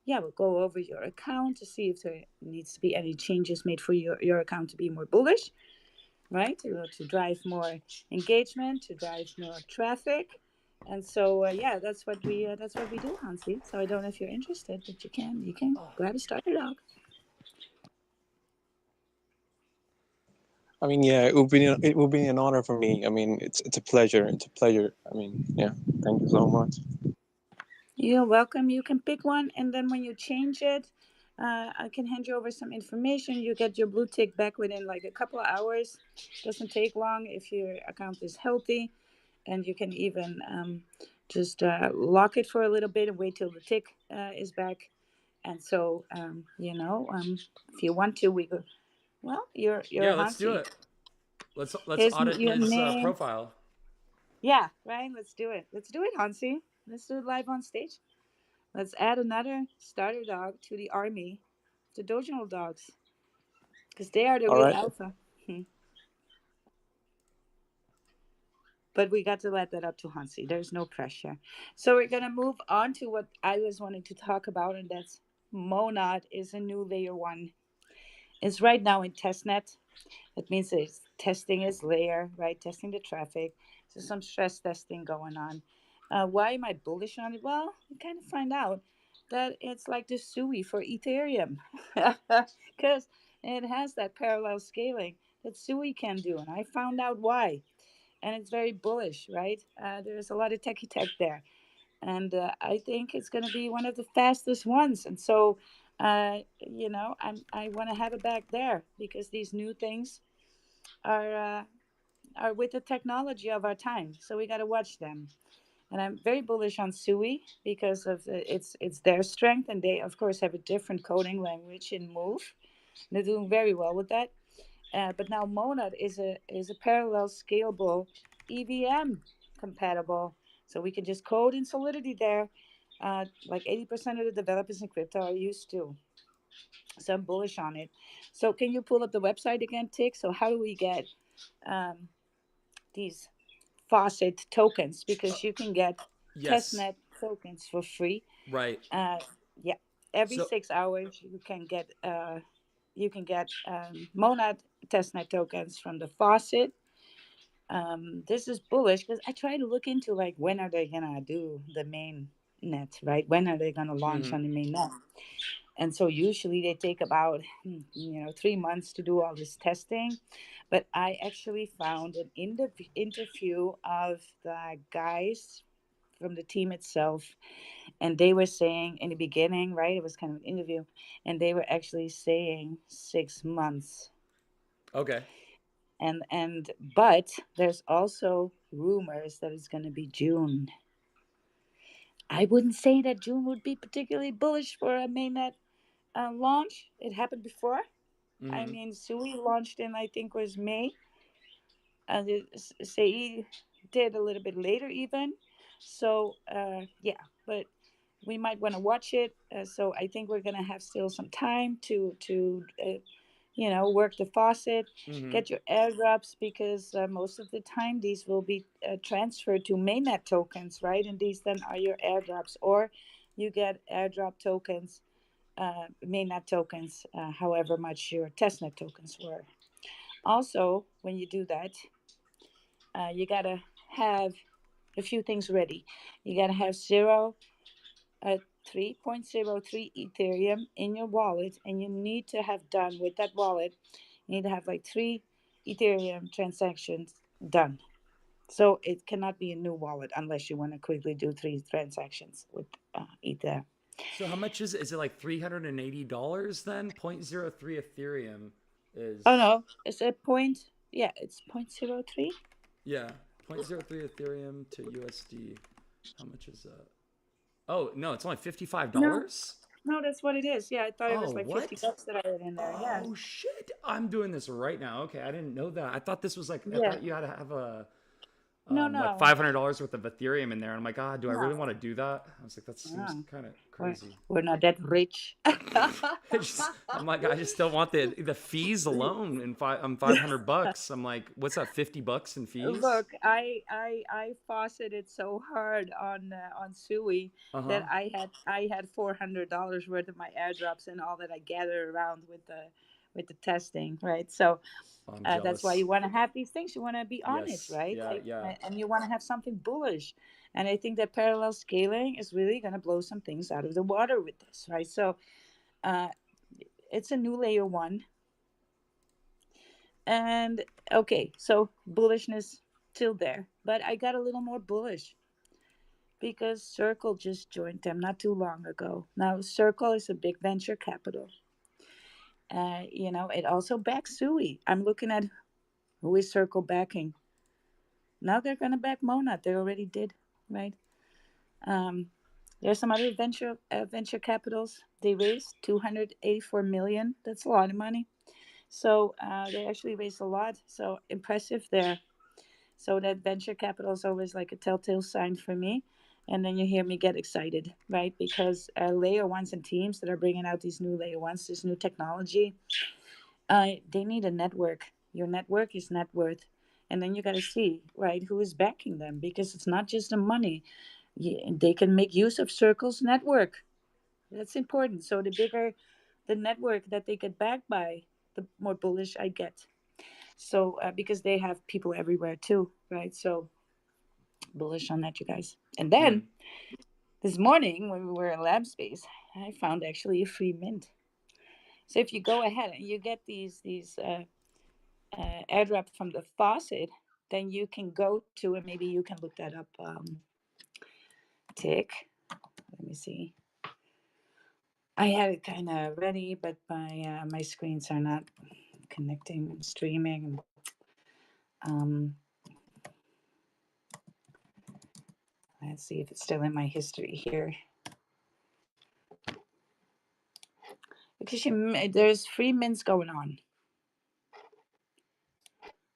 yeah, we'll go over your account to see if there needs to be any changes made for your account to be more bullish, right? To drive more engagement, to drive more traffic. And so yeah, that's what we do, Hansi. So I don't know if you're interested, but you can grab a starter dog. I mean, yeah, it would be an honor for me. I mean, it's a pleasure. It's a pleasure. I mean, yeah, thank you so much. You're welcome. You can pick one, and then when you change it, I can hand you over some information. You get your blue tick back within like a couple of hours. Doesn't take long if your account is healthy, and you can even just lock it for a little bit and wait till the tick is back. And so, if you want to, we go. Well, you're Yeah. Let's do Hansi. it. Let's Here's audit your his name. profile. Yeah, right. Let's do it. Let's do it, Hansi. Let's do it live on stage. Let's add another starter dog to the army, the dojo dogs, because they are the All real right. alpha. Hmm. But we got to let that up to Hansi. There's no pressure. So we're gonna move on to what I was wanting to talk about, and that's Monad is a new layer one. It's right now in testnet. That means it's testing its layer, right? Testing the traffic. So some stress testing going on. Why am I bullish on it? Well, we kind of find out that it's like the SUI for Ethereum, because it has that parallel scaling that SUI can do, and I found out why. And it's very bullish, right? There's a lot of techie tech there, and I think it's going to be one of the fastest ones. And so, I want to have it back there because these new things are with the technology of our time. So we got to watch them. And I'm very bullish on Sui because of it's their strength, and they of course have a different coding language in Move. They're doing very well with that. But now Monad is a parallel scalable EVM compatible, so we can just code in Solidity there. Like 80% of the developers in crypto are used to. So I'm bullish on it. So can you pull up the website again, Tick? So how do we get um, these faucet tokens? Because you can get Yes. testnet tokens for free. Right. Uh, yeah, every So 6 hours you can get Monad testnet tokens from the faucet. This is bullish because I try to look into like when are they gonna do the main net, right? When are they gonna launch on the main net? And so usually they take about 3 months to do all this testing. But I actually found an interview of the guys from the team itself, and they were saying in the beginning, right? It was kind of an interview, and they were actually saying 6 months. okay. And but there's also rumors that it's going to be June. I wouldn't say that June would be particularly bullish for a mainnet launch. It happened before. I Mm-hmm. mean, Sui launched in I think was May, and Sei did a little bit later even. So yeah, but we might want to watch it. So I think we're gonna have still some time to work the faucet, Mm-hmm. get your airdrops, because most of the time these will be transferred to mainnet tokens, right? And these then are your airdrops, or you get airdrop tokens, mainnet tokens, however much your testnet tokens were. Also, when you do that, you gotta have a few things ready. You gotta have 3.03 Ethereum in your wallet, and you need to have done with that wallet. You need to have like 3 Ethereum transactions done. So it cannot be a new wallet unless you want to quickly do 3 transactions with Ether. So how much is it like $380 then? 0.03 Ethereum Oh is no, it's a point. Yeah, it's 0.03. yeah, 0.03 Ethereum to USD. How much is that? Oh, no, it's only No, $55? no, that's what it is. Yeah, I thought it Oh, was like 50 what? bucks that I had in there. Yeah, Oh shit. I'm doing this right now. Okay, I didn't know that. I thought this was like I yeah. thought you had to have a No, like no, $500 worth of Ethereum in there. And I'm like, God, do I really want no. to do that? I was like, that seems No. kind of We're, crazy. we're not that rich. I'm like, I just don't want the fees alone. And I'm $500. I'm like, what's that? $50 in fees? Look, I fauceted so hard on Sui Uh huh. that I had $400 worth of my airdrops and all that I gathered around with the testing, right? So I'm that's why jealous. you want to have these things. You want to be on it, Yes. right? Yeah. Like, Yeah. and you want to have something bullish. And I think that parallel scaling is really going to blow some things out of the water with this, right? So uh, it's a new layer one. And okay, so bullishness still there, but I got a little more bullish because Circle just joined them not too long ago. Now, Circle is a big venture capital. It also backs Sui. I'm looking at who is Circle backing. Now they're going to back Monad. They already did, right? Um, there's some other venture capitals. They raised 284 million. That's a lot of money. So they actually raised a lot. So impressive there. So that venture capital is always like a telltale sign for me. And then you hear me get excited, right? Because layer ones and teams that are bringing out these new layer ones, this new technology, they need a network. Your network is net worth. and then you got to see, right, who is backing them, because it's not just the money. They can make use of Circle's network. That's important. So the bigger the network that they get backed by, the more bullish I get. So because they have people everywhere too, right? So bullish on that, you guys. And then this morning when we were in lab space, I found actually a free mint. So if you go ahead and you get these airdrop from the faucet, then you can go to, and maybe you can look that up, tick. Let me see. I had it kind of ready, but my screens are not connecting and streaming. Um, let's see if it's still in my history here. Because there's free mints going on.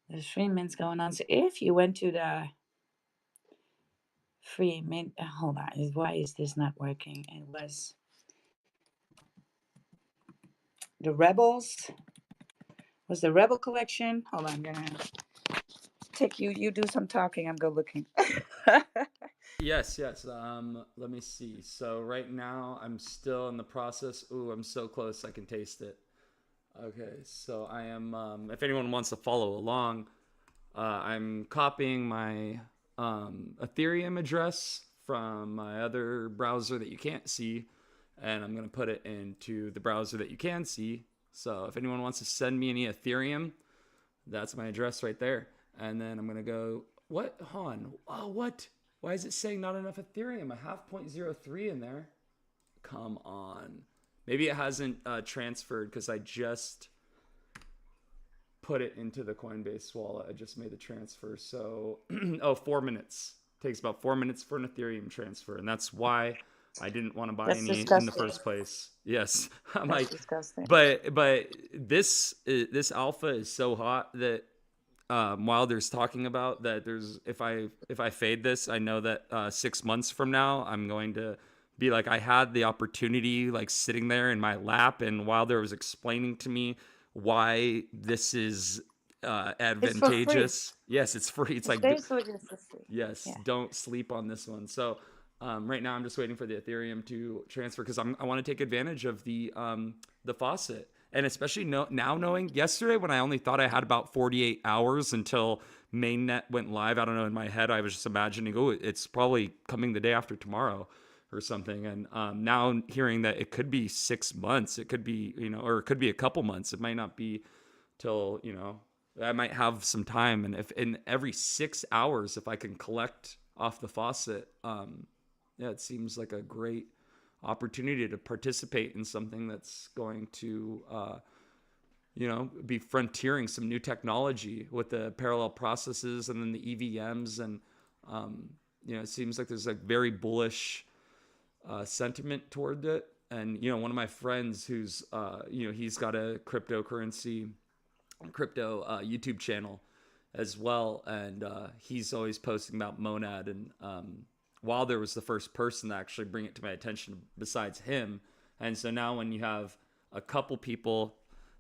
There's free mints going on. So if you went to the free mint, hold on, why is this not working? It was the Rebels. Was the Rebel collection? Hold on, I'm gonna take you. You do some talking. I'm go looking. Yes, yes. Let me see. So right now I'm still in the process. Ooh, I'm so close. I can taste it. Okay, so I am. If anyone wants to follow along, I'm copying my Ethereum address from my other browser that you can't see, and I'm gonna put it into the browser that you can see. So if anyone wants to send me any Ethereum, that's my address right there. And then I'm gonna go. What? Hold on. Oh, what? Why is it saying not enough Ethereum? I have 0.03 in there. Come on. Maybe it hasn't transferred because I just put it into the Coinbase wallet. I just made the transfer. So, 4 minutes. It takes about 4 minutes for an Ethereum transfer. And that's why I didn't want to buy That's any in the disgusting. first place. Yes. I'm That's like, disgusting. but this alpha is so hot that Wilder's talking about that there's if I fade this, I know that 6 months from now I'm going to be like I had the opportunity like sitting there in my lap, and Wilder was explaining to me why this is It's for free. advantageous. Yes, it's free. It's It's like basically just for free. yes, Yeah. don't sleep on this one. So right now I'm just waiting for the Ethereum to transfer because I want to take advantage of the faucet. And especially now knowing yesterday when I only thought I had about 48 hours until mainnet went live. I don't know, in my head I was just imagining, oh, it's probably coming the day after tomorrow or something. And now hearing that it could be 6 months, it could be, or it could be a couple months. It might not be till, I might have some time. And if in every 6 hours, if I can collect off the faucet, yeah, it seems like a great opportunity to participate in something that's going to, be frontiering some new technology with the parallel processes and then the EVMs. And, it seems like there's a very bullish sentiment toward it. And, one of my friends who's, he's got a crypto YouTube channel as well. And he's always posting about Monad. And Wilder was the first person to actually bring it to my attention besides him. And so now when you have a couple people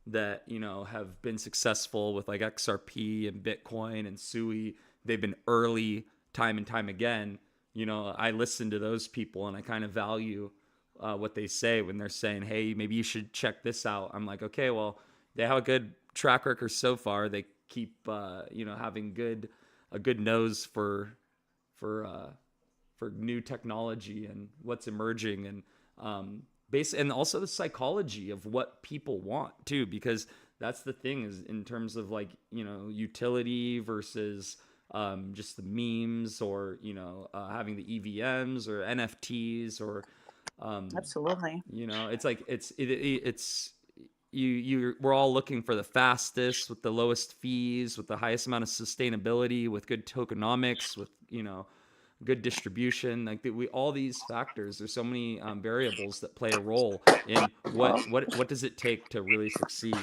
that, have been successful with like XRP and Bitcoin and Sui, they've been early time and time again. I listen to those people and I kind of value what they say when they're saying, hey, maybe you should check this out. I'm like, okay, well, they have a good track record so far. They keep, having a good nose for new technology and what's emerging, and and also the psychology of what people want too, because that's the thing is in terms of like utility versus just the memes or having the EVMs or NFTs or Absolutely. it's like it's we're all looking for the fastest with the lowest fees with the highest amount of sustainability with good tokenomics with good distribution, like all these factors. There's so many variables that play a role in what does it take to really succeed.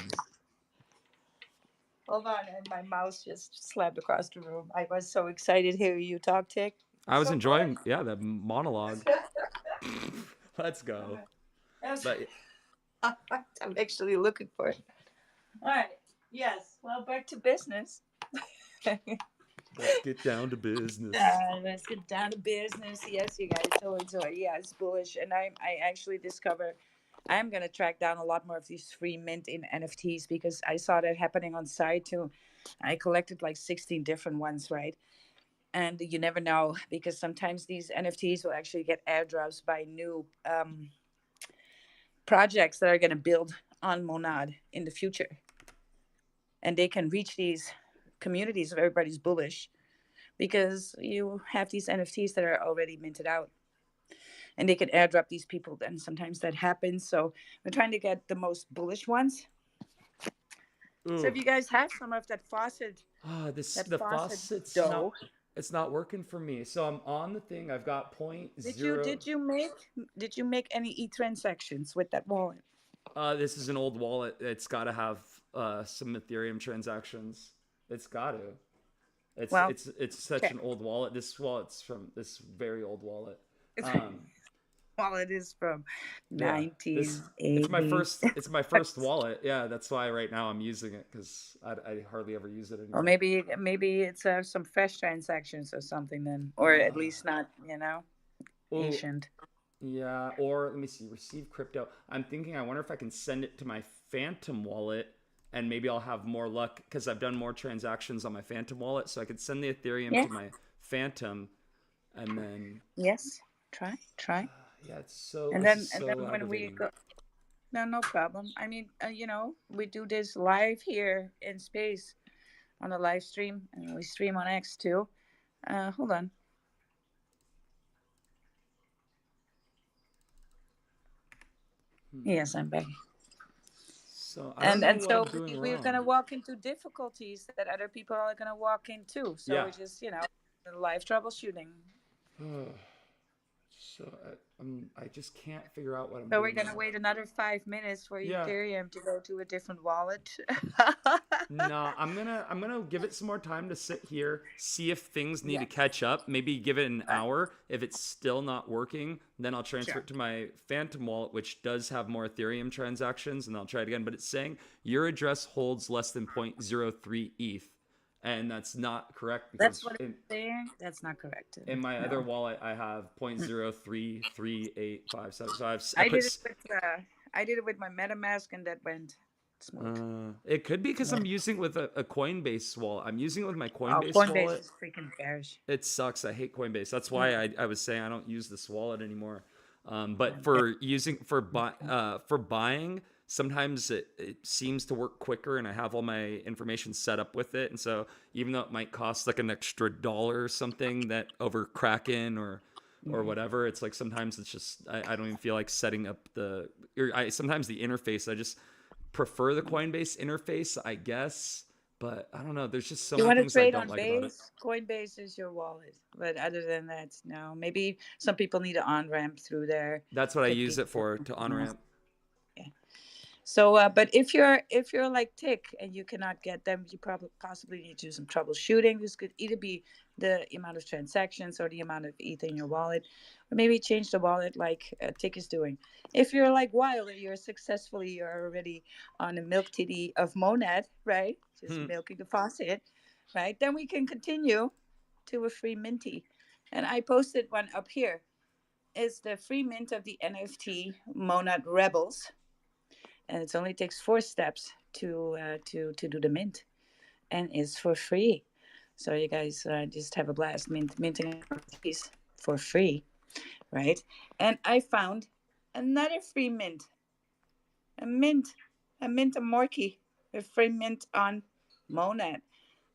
Hold on, and my mouse just slammed across the room. I was so excited hearing you talk, Tick. I It's was so fun. enjoying the monologue. Let's go. Yes. But I'm actually looking for it. All right. Yes. Well, back to business. Let's get down to business. Let's get down to business. Yes, you guys. So yeah, it's bullish, and I actually discover I'm gonna track down a lot more of these free mint in NFTs because I saw that happening on site too. I collected like 16 different ones, right? And you never know because sometimes these NFTs will actually get airdrops by new projects that are gonna build on Monad in the future, and they can reach these communities of everybody's bullish because you have these NFTs that are already minted out and they can airdrop these people. Then sometimes that happens. So we're trying to get the most bullish ones. So if Ooh. you guys have some of This that the faucet faucet's not dough, it's not working for me. So I'm on the thing. I've got point did you zero. did you make did you make any e transactions with that wallet? This is an old wallet. It's got to have some Ethereum transactions. It's got to. It's Well, it's it's such okay. an old wallet. This wallet's from this very old wallet. Um, Wallet is from yeah, this it's my 1980. first it's my first wallet. Yeah, that's why right now I'm using it because I hardly ever use it Well, anymore. maybe it's some fresh transactions or something then, or at least not, Oh, ancient. yeah, or let me see, receive crypto. I'm thinking, I wonder if I can send it to my Phantom wallet and maybe I'll have more luck because I've done more transactions on my Phantom wallet. So I could send the Ethereum Yeah. to my Phantom and then, Yes. Try. yeah, it's so, And this is and so then when we aggravating. go, no, no problem. I mean, we do this live here in space on a live stream, and we stream on X too. Hold on. Yes, I'm back. So I don't And know and what so I'm doing we're gonna wrong. walk into difficulties that other people are gonna walk into. So Yeah. we're just, live troubleshooting. So I just can't figure out what I'm So we're doing gonna wrong. wait another 5 minutes for Yeah. Ethereum to go to a different wallet. No, I'm gonna give it some more time to sit here, see if things need to Yeah, catch up. Maybe give it an right. hour. If it's still not working, then I'll transfer Sure. it to my Phantom wallet, which does have more Ethereum transactions, and I'll try it again. But it's saying your address holds less than 0.03 ETH, and that's not correct That's because what it's saying. That's not correct. in my other No. wallet I have Mm. 0.033857. So I I put did it with my MetaMask and that went smooth. it could be because Yeah. I'm using it with a Coinbase wallet. I'm using it with my Oh, Coinbase Coinbase wallet. is freaking bearish. It sucks. I hate Coinbase. That's why Mm. I was saying I don't use this wallet anymore. But Yeah. for using for buying, sometimes it seems to work quicker, and I have all my information set up with it. And so even though it might cost like an extra dollar or something that over Kraken or Mm. whatever, it's like sometimes it's just I don't even feel like setting up sometimes the interface. I just prefer the Coinbase interface, I guess. But I don't know. There's just so You many want to things I trade don't on like about it. Base? Coinbase is your wallet. But other than that, no. Maybe some people need an on ramp through there. That's what I Could use be. it for to on ramp. Yeah. So, but if you're like Tick and you cannot get them, you probably possibly need to do some troubleshooting. This could either be the amount of transactions or the amount of ETH in your wallet, or maybe change the wallet like Tick is doing. If you're like Wild and you're already on the milk titty of Monad, right? Just Hmm. milking the faucet, right? Then we can continue to a free minty. And I posted one up here. It's the free mint of the NFT Monad Rebels, and it only takes 4 steps to do the mint, and it's for free. So you guys just have a blast minting these for free, right? And I found another free mint, a mint, a mint of Morkie, a free mint on Monad.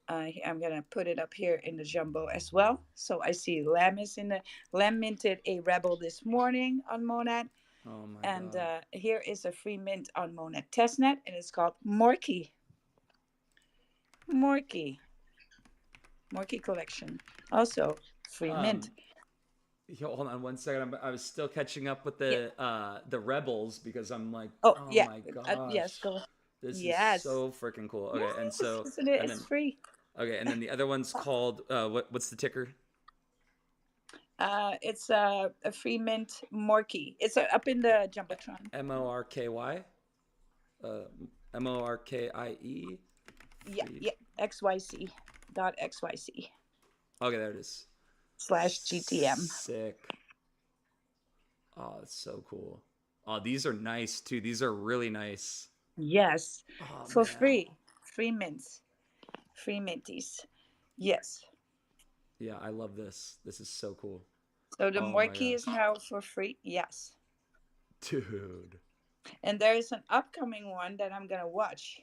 I'm gonna put it up here in the jumbo as well. So I see Lamb is in the Lamb minted a Rebel this morning on Monad. Oh my And god. here is a free mint on Monad Testnet, and it's called Morkie. Morkie. Morkie collection. Also free mint. Um, hold on 1 second. I was still catching up with Yeah. the rebels because I'm like, Oh oh yeah. my Yes. gosh, Go. this is Yes. so freaking cool. Okay, and Yes. so Isn't it? and It's then free. the other one's called what's the ticker? It's a free mint Morkie. It's up in the jumbotron. Morky. Uh, Morkie. Yeah. Free. Yeah. XYC. .xyz Okay, there it is. slash GTM. Sick. Oh, it's so cool. Oh, these are nice too. These are really nice. Yes, Oh for man. free. Free mints. Free minties. Yes. Yeah, I love this. This is so cool. So the Oh my Morkie is gosh. now for free. Yes. Dude. And there is an upcoming one that I'm going to watch.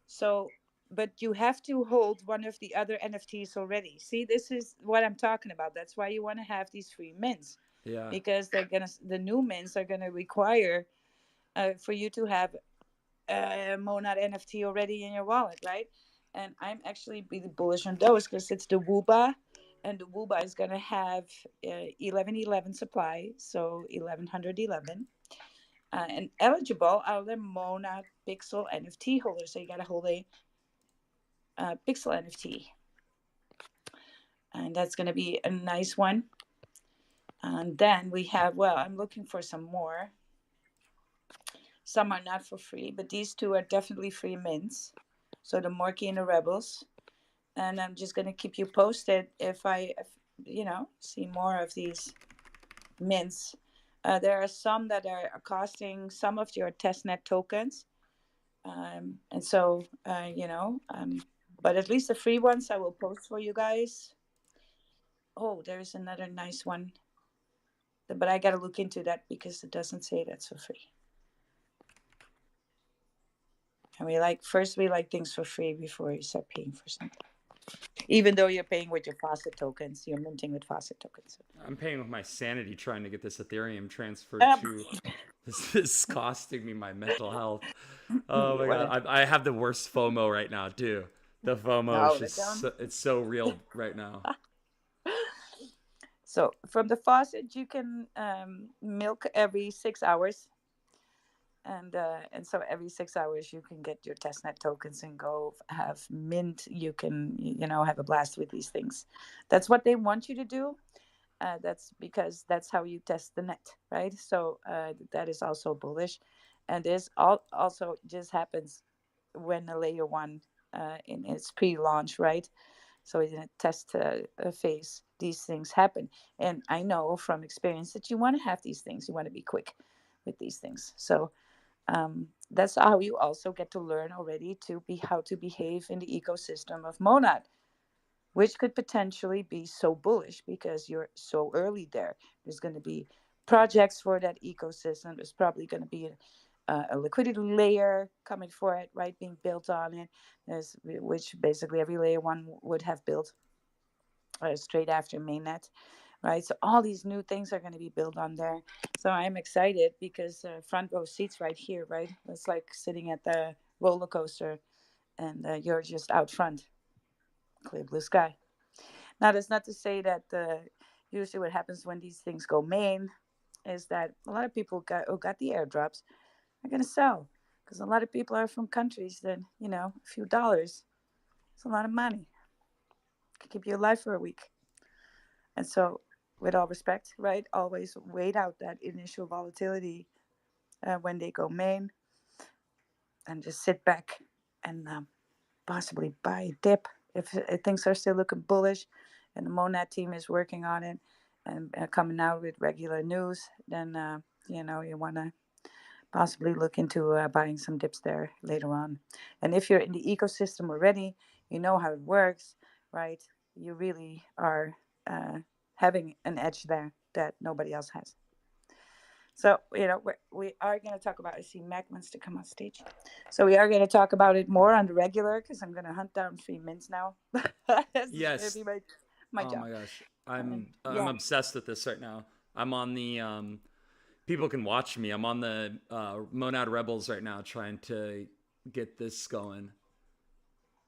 So, but you have to hold one of the other NFTs already. See, this is what I'm talking about. That's why you want to have these free mints, Yeah. because the new mints are gonna require for you to have a Monad NFT already in your wallet, right? And I'm actually really bullish on those because it's the Wooba, and the Wooba is gonna have 1111 supply, so 1111. And eligible are the Monad Pixel NFT holders. So you gotta hold a Pixel NFT, and that's going to be a nice one. And then we have, well, I'm looking for some more. Some are not for free, but these two are definitely free mints. So the Morky and the Rebels. And I'm just going to keep you posted if see more of these mints. There are some that are costing some of your testnet tokens. And so, but at least the free ones I will post for you guys. Oh, there's another nice one, but I got to look into that because it doesn't say that's for free. And we like things for free before you start paying for something. Even though you're paying with your faucet tokens, you're minting with faucet tokens. I'm paying with my sanity trying to get this Ethereum transferred Um, to. This is costing me my mental health. Oh you my wanna? god, I have the worst FOMO right now too. The FOMO is No, just don't. it's so real right now. So from the faucet, you can milk every 6 hours, and so every 6 hours you can get your testnet tokens and go have mint. You can have a blast with these things. That's what they want you to do. That's because that's how you test the net, right? So that is also bullish, and this also just happens when a layer one in its pre-launch, right? So in a test phase, these things happen, and I know from experience that you want to have these things. You want to be quick with these things. So that's how you also get to learn already to be how to behave in the ecosystem of Monad, which could potentially be so bullish because you're so early there. There's going to be projects for that ecosystem. There's probably going to be a liquidity layer coming for it, right, being built on it, which basically every layer one would have built straight after mainnet, right? So all these new things are going to be built on there. So I'm excited because front row seats right here, right? It's like sitting at the roller coaster, and you're just out front, clear blue sky. Now, that's not to say that usually what happens when these things go main is that a lot of people who got the airdrops are going to sell because a lot of people are from countries that, a few dollars, it's a lot of money. Could keep you alive for a week. And so, with all respect, right, always wait out that initial volatility when they go main and just sit back and possibly buy a dip if things are still looking bullish and the Monad team is working on it and coming out with regular news, then you want to possibly look into buying some dips there later on. And if you're in the ecosystem already, you know how it works, right? You really are having an edge there that nobody else has. So, we are going to talk about, I see Mac wants to come on stage. So we are going to talk about it more on the regular because I'm going to hunt down free mints now. That's just going to Yes. be my Oh job. my gosh. I'm Yeah. obsessed with this right now. I'm on the people can watch me. I'm on the Monad Rebels right now trying to get this going.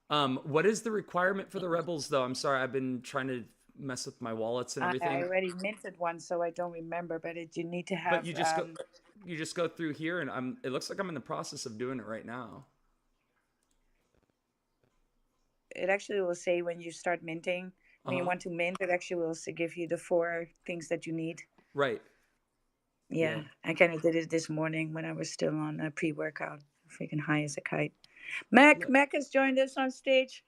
What is the requirement for the Rebels though? I'm sorry, I've been trying to mess with my wallets and I everything. already minted one, so I don't remember, but you need to But have, you just go through here and it looks like I'm in the process of doing it right now. it actually will say when you start minting, when you Uh-huh. want to mint, it actually will give you the four things that you need. Right. Yeah, Yep. I kind of did it this morning when I was still on a pre-workout, freaking high as a kite. Mac Yep. Mac has joined us on stage.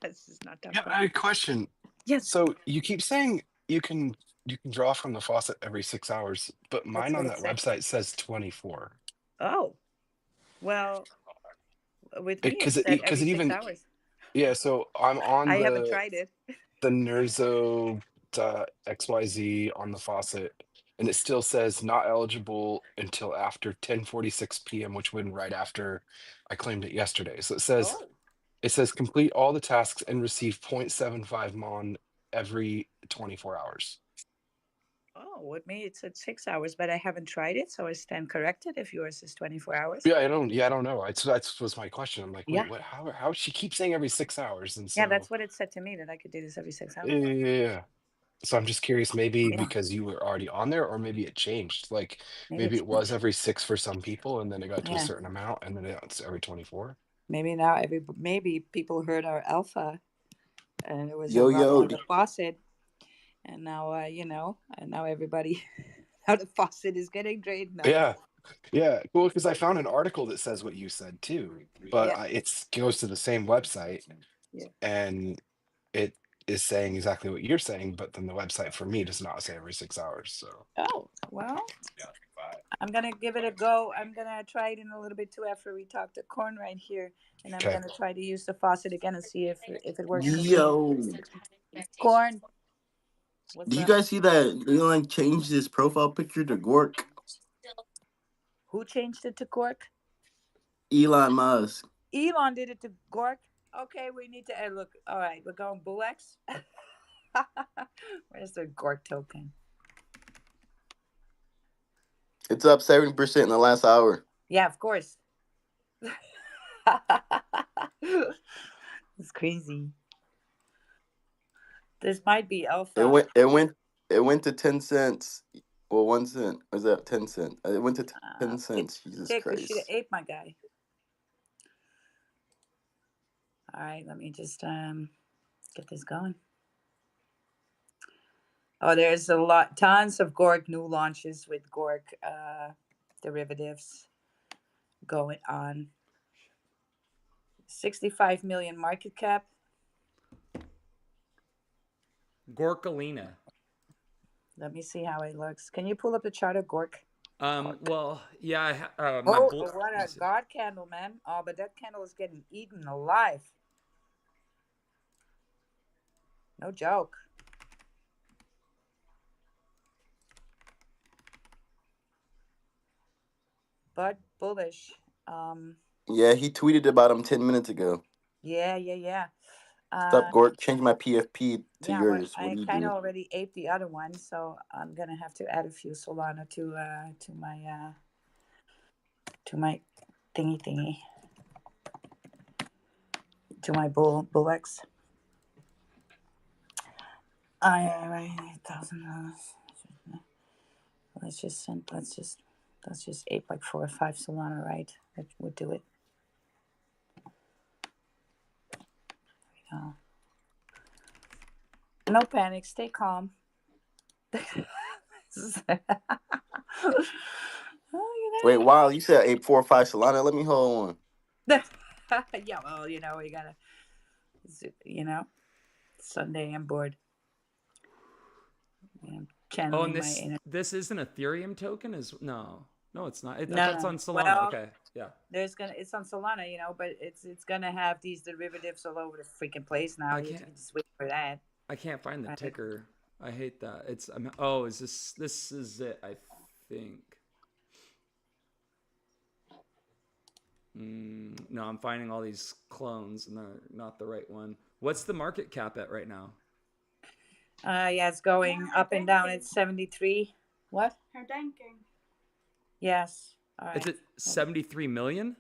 This is not that Yeah, fun. I had a question. Yes, So you keep saying you can draw from the faucet every 6 hours, but that's mine what on it that said. website says 24. Oh, well, with me it Because said because every it six even hours. yeah. So I'm on I haven't tried it. the Nerzo XYZ on the faucet, and it still says not eligible until after 10:46 p.m., which would right after I claimed it yesterday. So Oh, it says complete all the tasks and receive 0.75 mon every 24 hours. oh, with me it said 6 hours, but I haven't tried it, so I stand corrected if yours is 24 hours. Yeah, I don't know. That's was my question. I'm like, Yeah, wait, what? How she keeps saying every 6 hours, and yeah, so that's what it said to me that I could do this every 6 hours. yeah. So I'm just curious, maybe Yeah, because you were already on there, or maybe it changed. Like maybe maybe it's it was every six for some people, and then it got to a yeah. certain amount, and then it's every 24. Maybe now maybe people heard our alpha and it was a Yo, problem yo, with the faucet, and now and now everybody now the faucet is getting drained now. Yeah, yeah, cool. Because I found an article that says what you said too, but Yeah, it goes to the same website, yeah. and it is saying exactly what you're saying, but then the website for me does not say every 6 hours. So Oh well, I'm gonna give it a go. I'm gonna try it in a little bit too after we talk to Corn right here, and I'm okay, gonna try to use the faucet again and see if it works for me. yo. Corn, what's Did you up? guys see that Elon changed his profile picture to Gork? Who changed it to Cork? Elon Musk. Elon did it to Gork. Okay, we need to look. All right, we're going Bulex. Where's the Gork token? It's up 70% in the last hour. Yeah, of course. It's crazy. This might be It alpha. went. It went. It went to 10 cents. Well, 1 cent. Was that 10 cents? It went to 10 cents. Jesus Take a shit of Christ. ape, my guy. All right, let me just get this going. Oh, there's a lot, tons of Gork new launches with Gork derivatives going on. 65 million market cap. Gorkalina. Let me see how it looks. Can you pull up the chart of Gork? Gork. Well, yeah, my Oh, bull. what Let me a see. god candle, man. Oh, but that candle is getting eaten alive. No joke. But bullish. Um, Yeah, he tweeted about him 10 minutes ago. yeah, yeah, yeah. Stop, Gork. Change my PFP to Yeah, well, yours. What I do you kind of do? already aped the other one, so I'm gonna have to add a few Solana to my thingy to my bull X. I $1,000. Let's just ape like 4 or 5 Solana, right? That would do it. Oh. No panic. Stay calm. Wait, wow, you said 845 Solana. Let me hold on. Yeah, well, we gotta, you know, Sunday I'm bored. I'm Oh, and channeling my this inner. this is an Ethereum token. Is no, it's not. I No, thought it's no. on Solana. Well, Okay, yeah. it's on Solana, but it's gonna have these derivatives all over the freaking place now. I You can't. can just wait for that, I can't find the right? ticker. I hate that. Oh, is this? This is it. I think. No, I'm finding all these clones, and they're not the right one. What's the market cap at right now? Yeah, it's going up and down. It's 73. What? Her thinking. Yes. All It's right. at 73 million.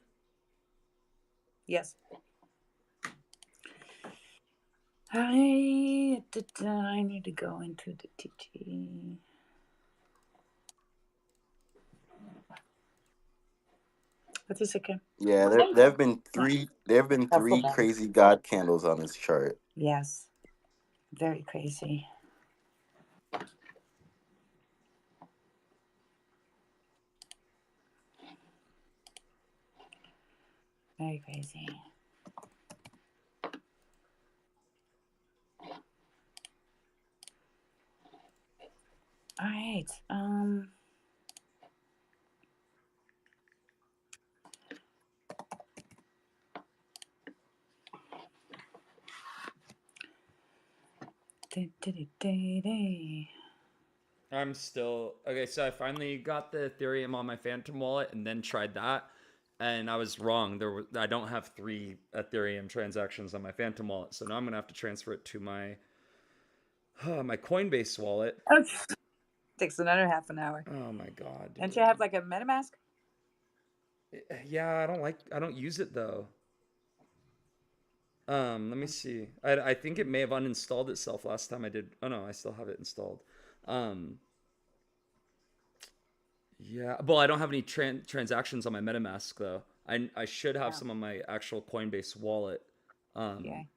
Yes. I need to go into the TT. Wait a second. Yeah, there have been three Alphabet. crazy god candles on this chart. Yes. Very crazy. Very crazy. right. I'm still okay. So I finally got the Ethereum on my Phantom wallet and then tried that, and I was wrong. I don't have 3 Ethereum transactions on my Phantom wallet, so now I'm gonna have to transfer it to my my Coinbase wallet. Takes another half an hour. Oh my god, Don't you dude. have like a MetaMask? Yeah, I don't use it though. Let me see. I think it may have uninstalled itself last time I did. Oh no, I still have it installed. Um, yeah, well, I don't have any transactions on my MetaMask though. I should have No. some on my actual Coinbase wallet. Um, Okay.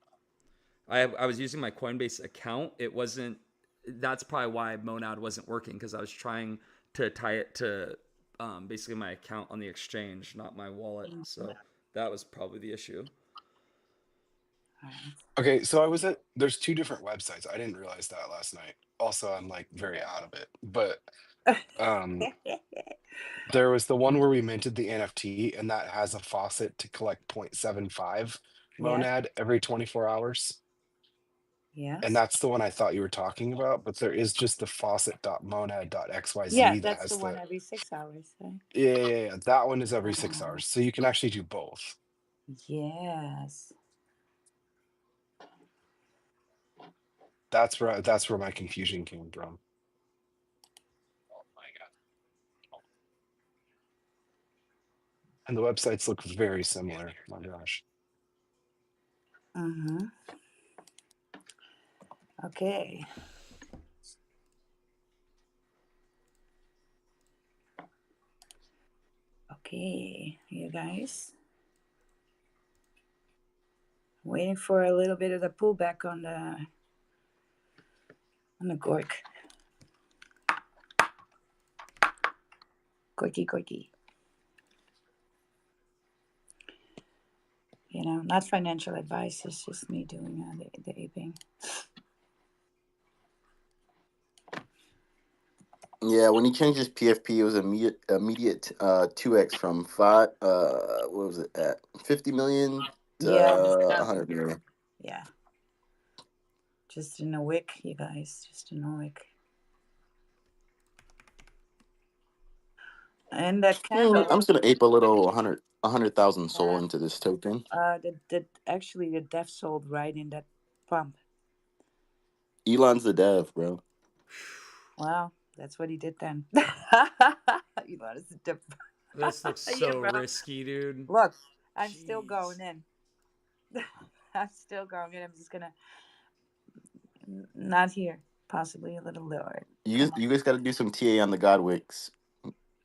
I was using my Coinbase account. It wasn't. That's probably why Monad wasn't working because I was trying to tie it to basically my account on the exchange, not my wallet. So that was probably the issue. All Okay, so there's two different websites. I didn't realize that last night. Also, I'm like very out of it. But um right. there was the one where we minted the NFT and that has a faucet to collect 0.75 Yes. monad every 24 hours. And Yes. that's the one I thought you were talking about, but there is just the Yeah, faucet.monad.xyz that that's has the one the every 6 hours, right? yeah, that one is every 6 hours. Oh, So you can actually do both. yes. That's where my confusion came from. And the websites look very similar. My gosh. Mm-hmm. Okay. Okay, you guys. Waiting for a little bit of the pullback on the gork. Gorky, gorky. Not financial advice. It's just me doing the aping. Yeah, when he changed his PFP, it was immediate 2x from five. What was it at 50 million to Yeah, 100 million. yeah. Just in a wick, you guys. Just in a wick. And that I'm candle, just gonna ape a little 100,000 soul into this token. actually the dev sold right in that pump. Elon's the dev, bro. Wow, that's what he did then. You know, it's different. This looks Yeah, so bro. risky, dude. Look, I'm still Jeez. going in. I'm still going in. I'm just gonna not here. Possibly a little lower. You Come on. you guys got to do some TA on the Godwicks.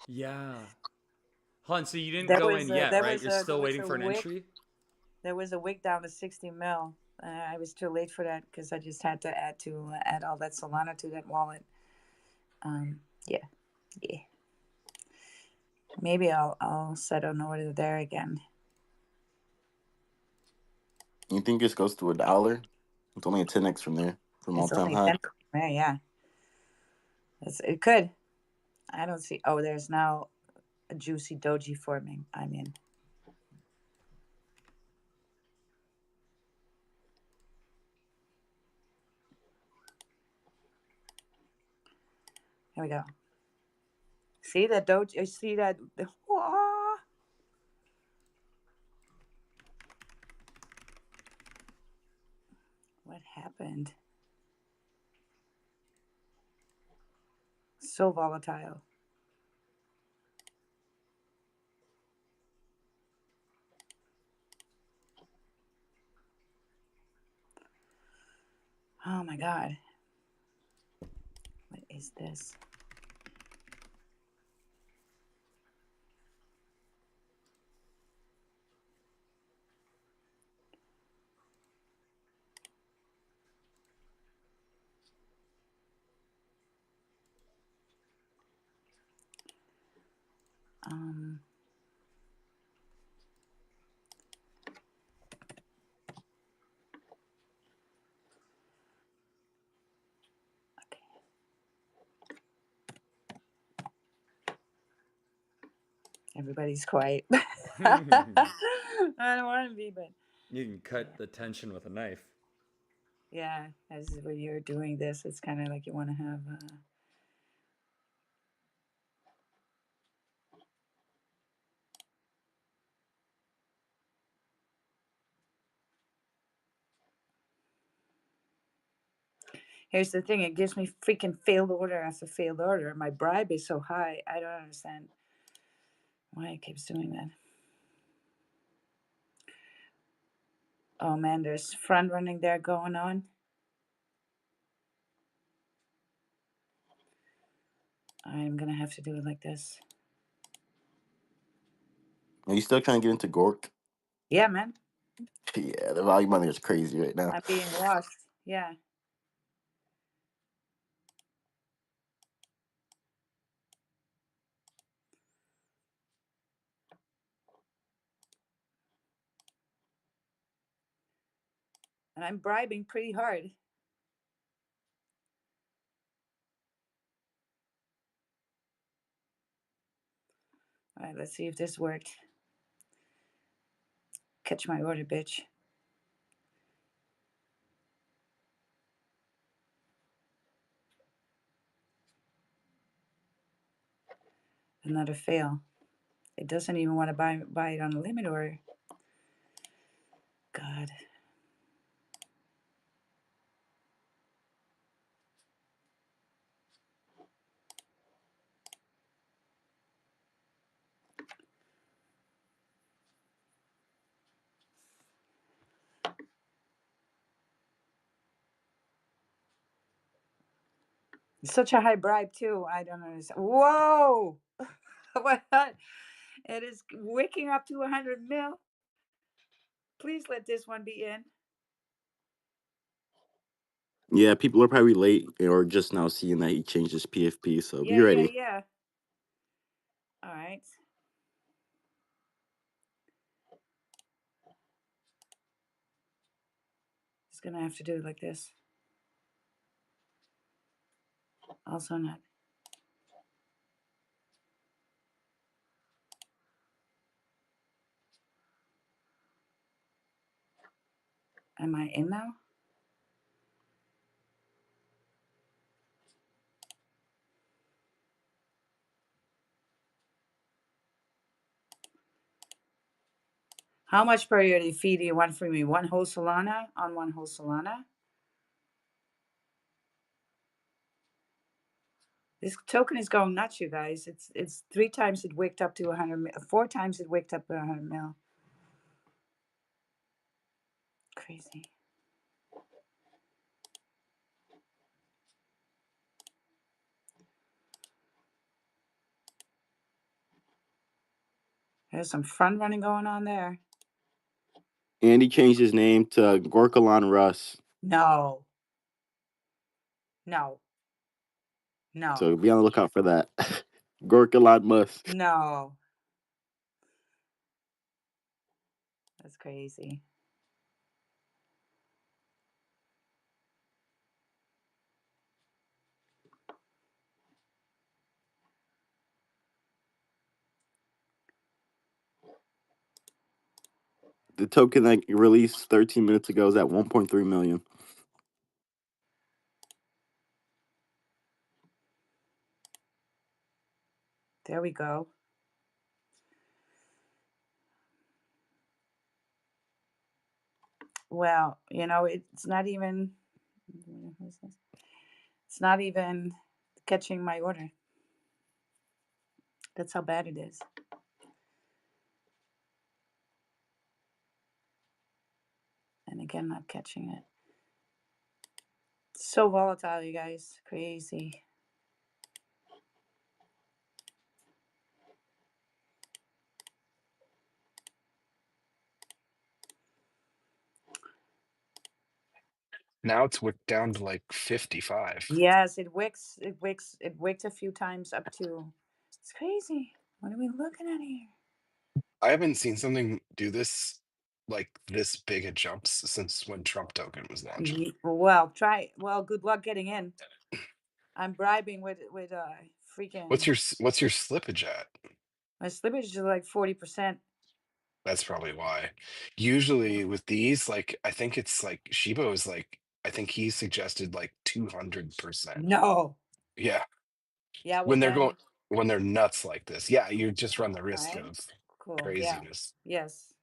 Yeah. Hun, so you didn't There go in was a yet, there right? was You're a there still was waiting a for an wick. entry? There was a wick down to 60 mil. I was too late for that because I just had to add all that Solana to that wallet. Yeah, yeah. Maybe I'll set an order there again. You think this goes to $1? It's only a 10x from there, from all It's time only high. 10. Yeah. It could. I don't see. Oh, there's now a juicy doji forming. I'm in. Here we go. See that doji? See that? Whoa. What happened? So volatile. Oh my god. What is this? Um. Okay. Everybody's quiet. You I don't want to be, but can cut yeah. the tension with a knife. Yeah, as when you're doing this, it's kind of like you want to have. Here's the thing: it gives me freaking failed order after failed order. My bribe is so high. I don't understand why it keeps doing that. Oh man, there's front running there going on. I'm gonna have to do it like this. Are you still trying to get into Gork? Yeah, man. Yeah, the volume on there is crazy right now. I'm being washed. Yeah. And I'm bribing pretty hard. All right, let's see if this worked. Catch my order, bitch. Another fail. It doesn't even want to buy it on a limit order. God. It's such a high bribe too. I don't understand. Whoa! What? It is wicking up to 100 mil. Please let this one be in. Yeah, people are probably late or just now seeing that he changed his PFP, so be Yeah, yeah, ready. yeah. All right. Just gonna have to do it like this. Also not. Am I in now? How much priority fee do you want from me? One whole Solana on one whole Solana? This token is going nuts, you guys. It's 3 times it wicked up to 100 mil. 4 times it wicked up to 100 mil. Crazy. There's some front running going on there. And he changed his name to Gorkalon Russ. No. No. No. So be on the lookout for that. Gorkalon Musk. No. That's crazy. The token that released 13 minutes ago is at 1.3 million. There we go. Well, it's not even. It's not even catching my order. That's how bad it is. And again, not catching it. So volatile, you guys. Crazy. Now it's wicked down to like 55. Yes, it wicks. It wicks. It wicked a few times up to. It's crazy. What are we looking at here? I haven't seen something do this like this big at jumps since when Trump token was launched. Well, try. Well, good luck getting in. I'm bribing with What's freaking. your what's your slippage at? My slippage is like 40%. That's probably why. Usually with these, like I think it's like Shibo is like I think he suggested like 200%. No. Yeah. Yeah, well When they're going then, when they're nuts like this. Yeah, you just run the all risk right. of Cool. Yeah. craziness. Yes.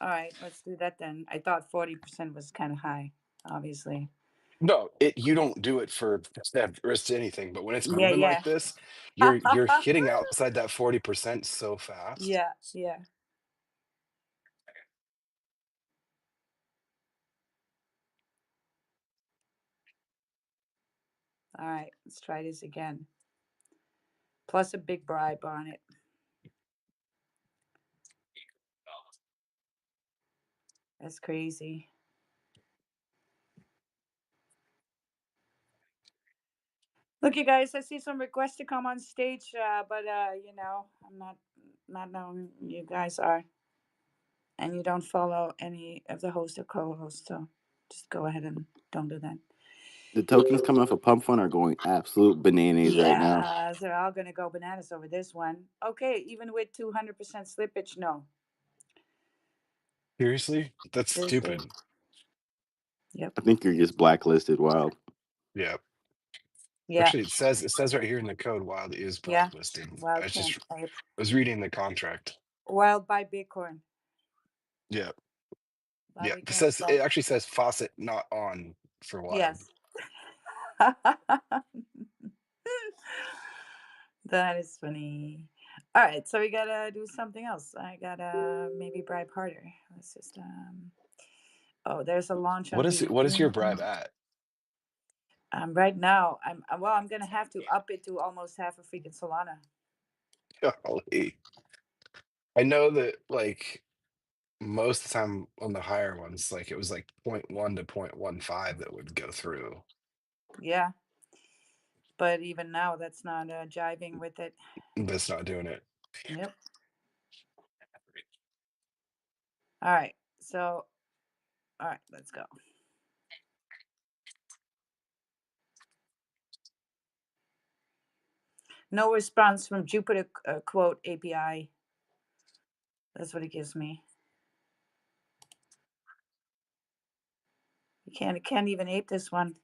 All right, let's do that then. I thought 40% was kind of high, obviously. No, you don't do it for risk to anything, but when it's Yeah, moving like yeah. this, you're hitting outside that 40% so fast. Yeah, yeah. All right, let's try this again. Plus a big bribe on it. That's crazy. Look, you guys, I see some requests to come on stage, but I'm not knowing you guys are, and you don't follow any of the host or co-host, so just go ahead and don't do that. The tokens coming off a pump fund are going absolute bananas right now. Yeah, they're all gonna go bananas over this one. Okay, even with 200% slippage, no. Seriously? That's Seriously. stupid. Yep. I think you're just blacklisted. Wild. Yeah. Yeah. Actually, it says right here in the code Wild is Yeah. blacklisted. I Wild just can't type. was reading the contract. Wild buy Bitcoin. Yeah. Buy Yeah. Bitcoin. It actually says faucet not on for Wild. Yes. That is funny. All right, so we gotta do something else. I gotta maybe bribe harder. Let's just Oh, there's a launch on the What is your bribe at? right now. I'm gonna have to up it to almost half a freaking Solana. Golly. I know that like most of the time on the higher ones, like it was like point 0.1 to 0.15 that would go through. Yeah, but even now, that's not jiving with it. That's not doing it. Yep. All right. So, all right, let's go. No response from Jupiter quote API. That's what it gives me. You can't even ape this one.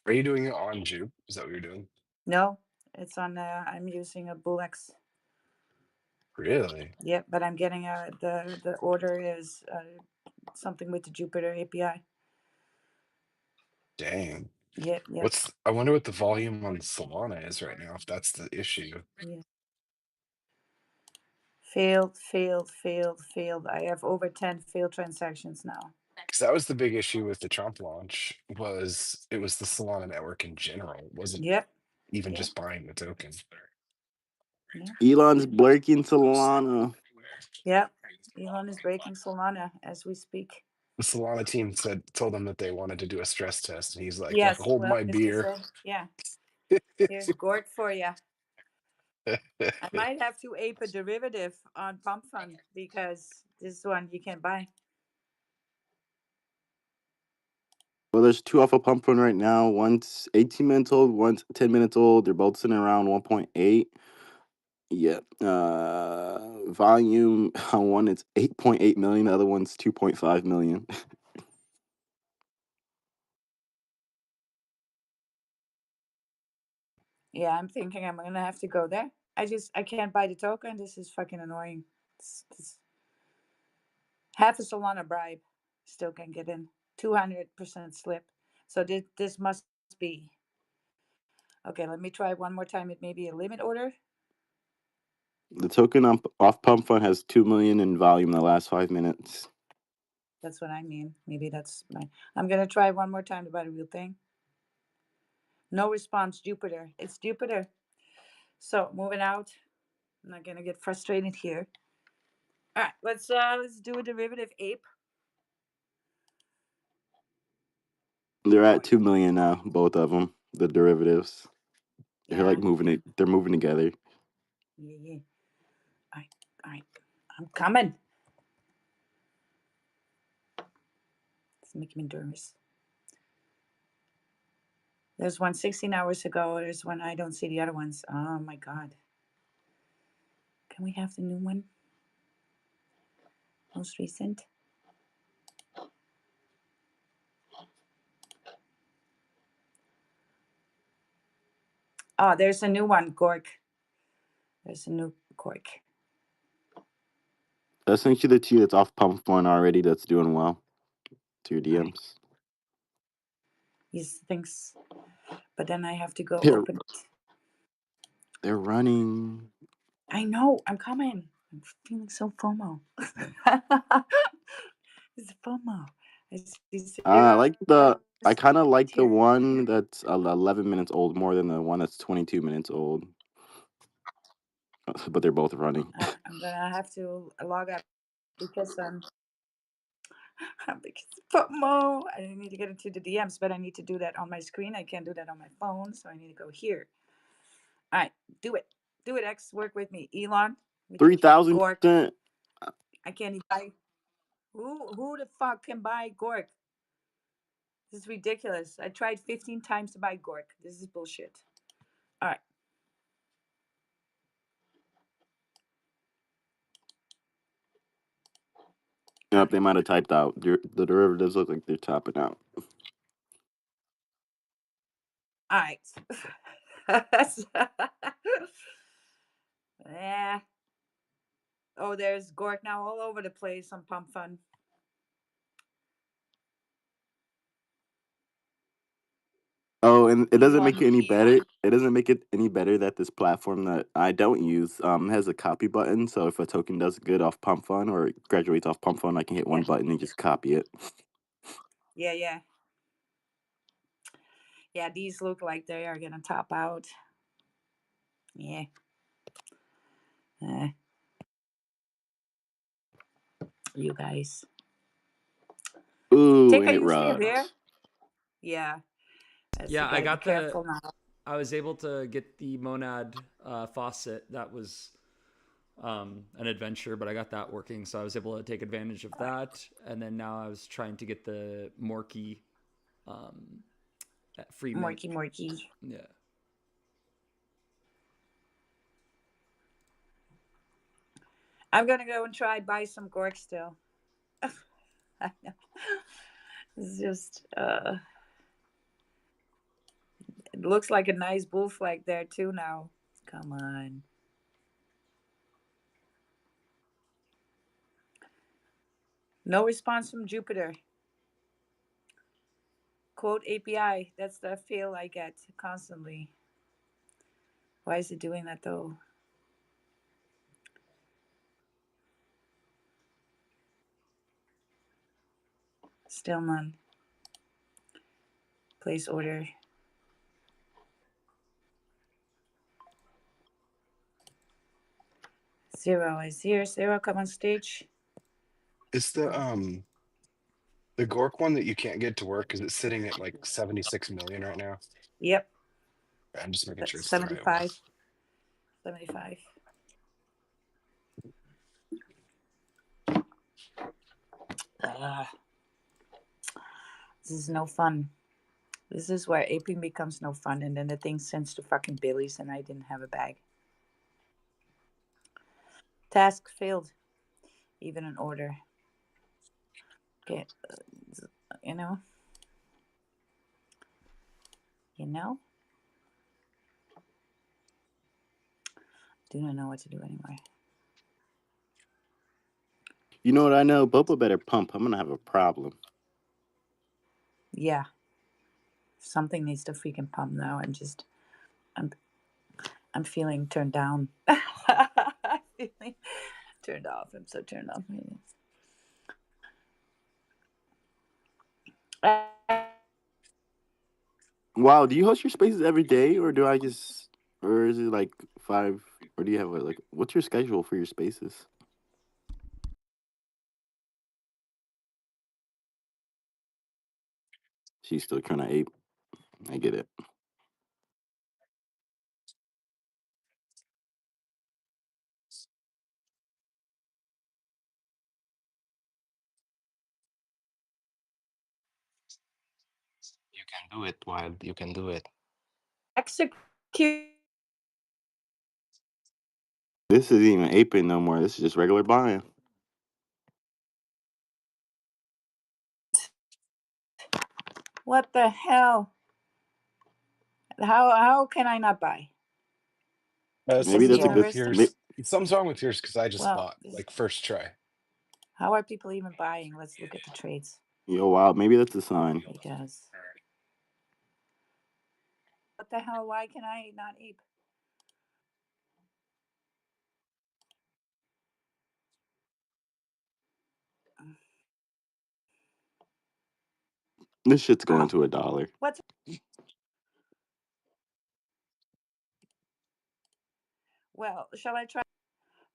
Are you doing it on Jupe? Is that what you're doing? No, it's on. I'm using a Bullx. Really? Yep, but I'm getting the order is something with the Jupiter API. Dang. Yep, yep. I wonder what the volume on Solana is right now, if that's the issue. Yeah. Failed, failed, failed, failed. I have over 10 failed transactions now. Because that was the big issue with the Trump launch was it was the Solana network in general. It wasn't Yep, even yep, just buying the token. yep, Elon's breaking Solana. yep. Elon is breaking Solana as we speak. The Solana team told them that they wanted to do a stress test, and he's like, Yes, "Hold well, my this is beer." it. Yeah, here's Gort for you. I might have to ape a derivative on Pump Fund because this one you can't buy. Well, there's two off a pump fund right now. One's 18 minutes old, one's 10 minutes old. They're both sitting around 1.8. Yeah. Volume on one it's 8.8 million. The other one's 2.5 million. Yeah, I'm thinking I'm gonna have to go there. I can't buy the token. This is fucking annoying. Half a Solana bribe still can get in. 200% slip. So this must be okay. Let me try one more time. It may be a limit order. The token off pump fund has 2 million in volume in the last 5 minutes. That's what I mean. Maybe that's my. I'm gonna try one more time to buy the real thing. No response. Jupiter. It's Jupiter. So moving out. I'm not gonna get frustrated here. All right, let's do a derivative ape. They're at 2 million now, both of them. The derivatives. They're like Yeah, moving it. They're moving together. yeah, yeah. All right, all right. I'm coming. It's making me nervous. There's one 16 hours ago. There's one I don't see the other ones. Oh my god. Can we have the new one? Most recent. Oh, there's a new one, Gork. There's a new Gork. I sent you the two that's off pump one already. That's doing well to your All right. DMs. These things. But then I have to go They're open it. they're running. I know. I'm coming. I'm feeling so FOMO. It's FOMO. I see I Sarah like here. the. I kind of like the one that's 11 minutes old more than the one that's 22 minutes old. But they're both running. I'm gonna have to log out because because FOMO. I need to get into the DMs, but I need to do that on my screen. I can't do that on my phone, so I need to go here. All right, do it. Do it, X. Work with me. Elon, with your 3,000%. Gork. I can't even buy. Who the fuck can buy Gork? This is ridiculous. I tried 15 times to buy Gork. This is bullshit. All right. Yep, they might have typed out. The derivatives look like they're topping out. All right. Yeah. Oh, there's Gork now all over the place on Pump Fun. Oh, and it doesn't make Elon. it any better. It doesn't make it any better that this platform that I don't use has a copy button. So if a token does good off Pump Fun or it graduates off Pump Fun, I can hit Yeah. one button and just copy it. Yeah, yeah. Yeah, these look like they are going to top out. Yeah. Uh, you guys. Ooh, Tick, and are it you still here? runs. Yeah. So Yeah, you I gotta be got the. careful now. I was able to get the Monad faucet. That was an adventure, but I got that working, so I was able to take advantage of that. And then now I was trying to get the Morkie at free mint. Morky, Morky. Yeah. I'm gonna go and try buy some Gork still. I know. It's just it looks like a nice bull flag there too now. Come on. No response from Jupiter. Quote API. That's the feel I get constantly. Why is it doing that though? Still none. Place order. Zero is here. Zero, come on stage. Is the Gork one that you can't get to work? Is it sitting at like 76 million right now? Yep. I'm just making sure That's it's the right one. 75. 75. Ah, this is no fun. This is where aping becomes no fun, and then the thing sends to fucking Billy's, and I didn't have a bag. Task failed. Even an order. Okay, you know, you know. Do not know what to do anymore. You know what I know? Boba better pump. I'm gonna have a problem. Yeah, something needs to freaking pump now. I'm, I'm feeling turned down. I'm feeling turned off. I'm so turned off. Wow, do you host your spaces every day, or do I just, or is it like five, or do you have like, what's your schedule for your spaces? She's still trying to ape. I get it. can do it while you can do it. Execute. This isn't even aping no more. This is just regular buying. What the hell? How can I not buy? Is Maybe it Something's that's a wrong good. with university? yours. Something's wrong with yours because I just Well, bought like first try. how are people even buying? Let's look at the trades. Yo, wow. Maybe that's a sign. Because what the hell? Why can I not ape? This shit's going Oh, to $1. what's well? Shall I try?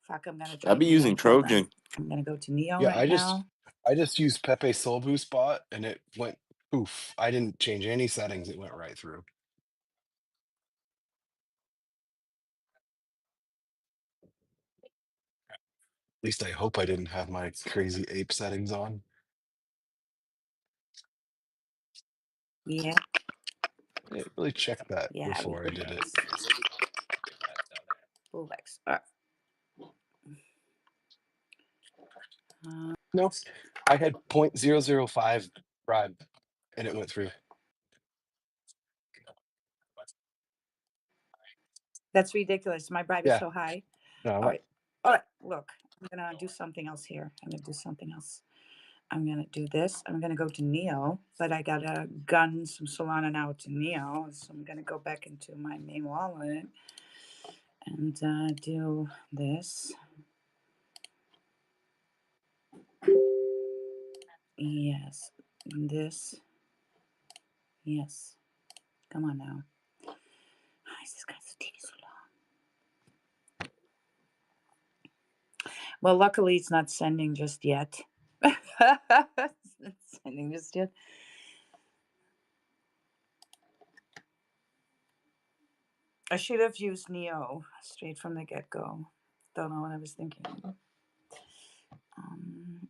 Fuck, I'm gonna I'll try be using Neo. Hold on. Trojan. I'm gonna go to Neo Yeah, right now. I just used Pepe Soul Boost bot and it went poof. I didn't change any settings. It went right through. At least I hope I didn't have my crazy ape settings on. Yeah, I didn't really check that yeah, we before I did did it. this. Bulllex. All right. No, I had 0.005 bribe and it went through. That's ridiculous. My bribe is Yeah, so high. no, All right. All right. Look, I'm gonna do something else here. I'm gonna do something else. I'm gonna do this. I'm gonna go to Neo, but I gotta gun some Solana now to Neo. So I'm gonna go back into my main wallet and do this. Yes. This. Yes. Come on now. Why is this guy taking so long? Well, luckily it's not sending just yet. It's not sending just yet. I should have used Neo straight from the get go. Don't know what I was thinking. Um,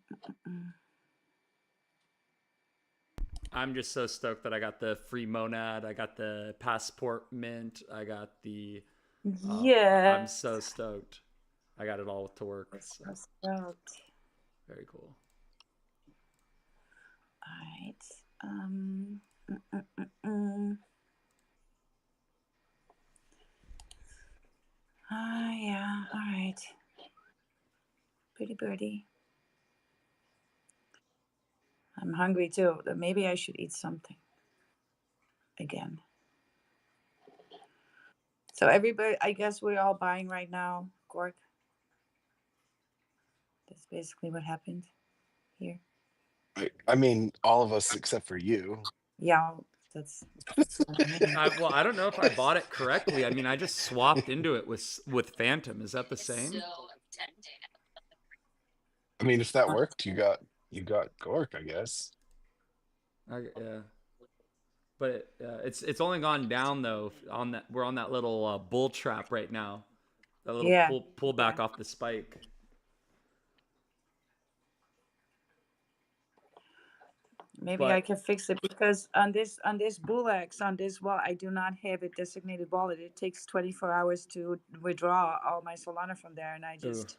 I'm just so stoked that I got the free monad. I got the passport mint. I got the. yeah. I'm so stoked. I got it all to work. So very cool. All right. Mm, mm, mm. Yeah. All right. Pretty birdie. I'm hungry too. Maybe I should eat something again. So everybody, I guess we're all buying right now. Gork. That's basically what happened here. I mean, all of us except for you. Yeah, that's what I mean. I don't know if I bought it correctly. I mean, I just swapped into it with Phantom. Is that the same? I mean, if that worked, you got Gork, I guess. Yeah, but it's only gone down though. On that, we're on that little bull trap right now. That little Yeah. pull back off the spike. Maybe I But can fix it because on this Bulex on this wallet I do not have a designated wallet. It takes 24 hours to withdraw all my Solana from there, and I ooh, just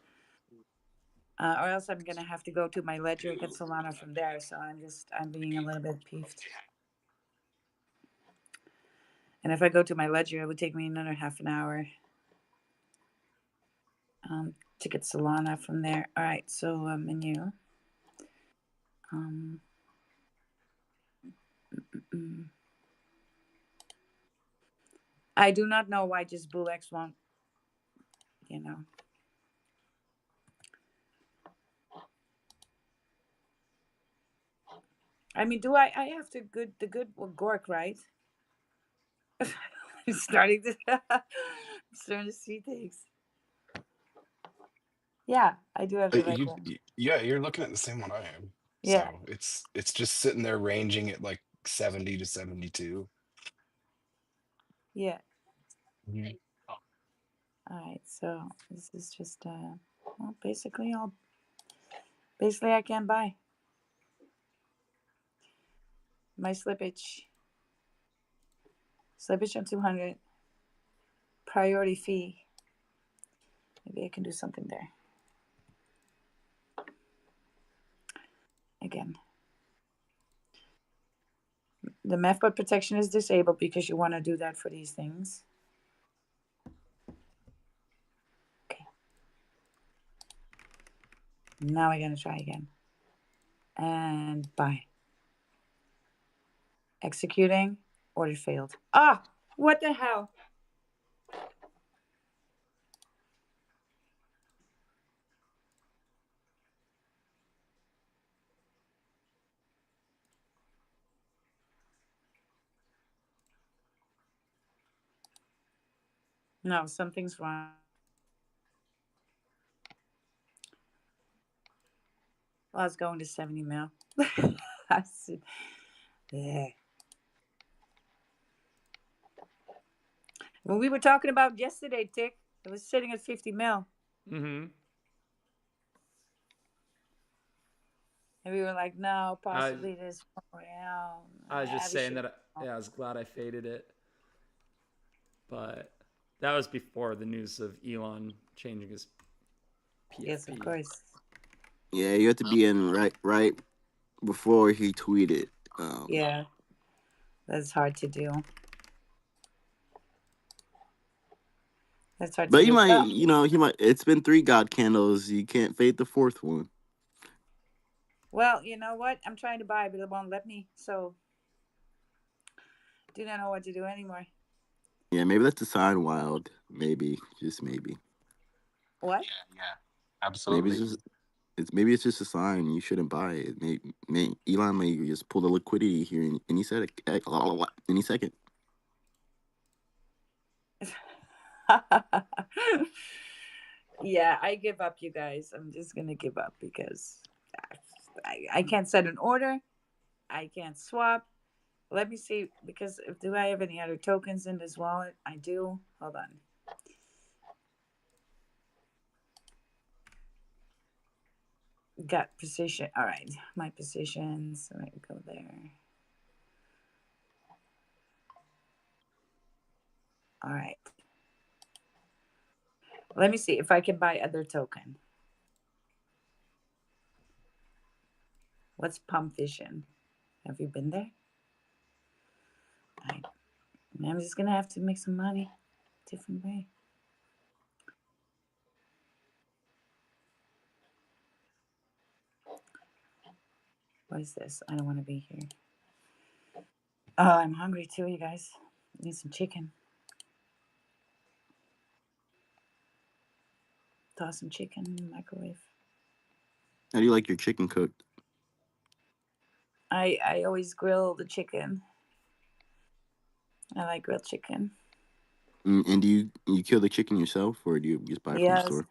or else I'm gonna have to go to my ledger and get Solana from there. So I'm being a little bit peeved. And if I go to my ledger, it would take me another half an hour to get Solana from there. All right, so menu. Um, mm, I do not know why just Bulex won't. You know. I mean, do I have to the good Gork, right? I'm starting to starting to see things. Yeah, I do have the right one. Yeah, you're looking at the same one I am. Yeah, So it's just sitting there ranging at like 70 to 72. yeah. Mhm. All right, so this is just well, basically I can buy my slippage. Slippage on 200. Priority fee. Maybe I can do something there. Again. The method protection is disabled because you want to do that for these things. Okay. Now we're going to try again. And buy. Executing. Order failed. Ah! What the hell? No, something's wrong. Well, I was going to 70 mil. Yeah. When we were talking about yesterday, Tick, it was sitting at 50 mil. Mm-hmm. And we were like, no, I possibly this. Well, I was yeah, just we saying should. that. Yeah, I was glad I faded it, but that was before the news of Elon changing his Yes, of PFP. course. Yeah, you have to be in right before he tweeted. Yeah, that's hard to do. That's hard to But he do. might, Well, he might. It's been 3 God candles. You can't fade the fourth one. well, you know what? I'm trying to buy, but it won't let me. So, do not know what to do anymore. Yeah, maybe that's a sign. Wild, maybe, just maybe. What? Yeah, Maybe it's absolutely. just maybe it's just a sign you shouldn't buy it. Elon may just pull the liquidity here any second. Any second. Yeah, I give up, you guys. I'm just gonna give up because I can't set an order. I can't swap. Let me see because do I have any other tokens in this wallet? I do. Hold on. Got position. All right, my positions. So I go there. All right. Let me see if I can buy other token. What's Pump Vision? Have you been there? I'm just gonna have to make some money, different way. What is this? I don't want to be here. Oh, I'm hungry too, you guys. Need some chicken. Toss some chicken in the microwave. How do you like your chicken cooked? I always grill the chicken. I like grilled chicken. And do you kill the chicken yourself, or do you just buy it from the Yes. store?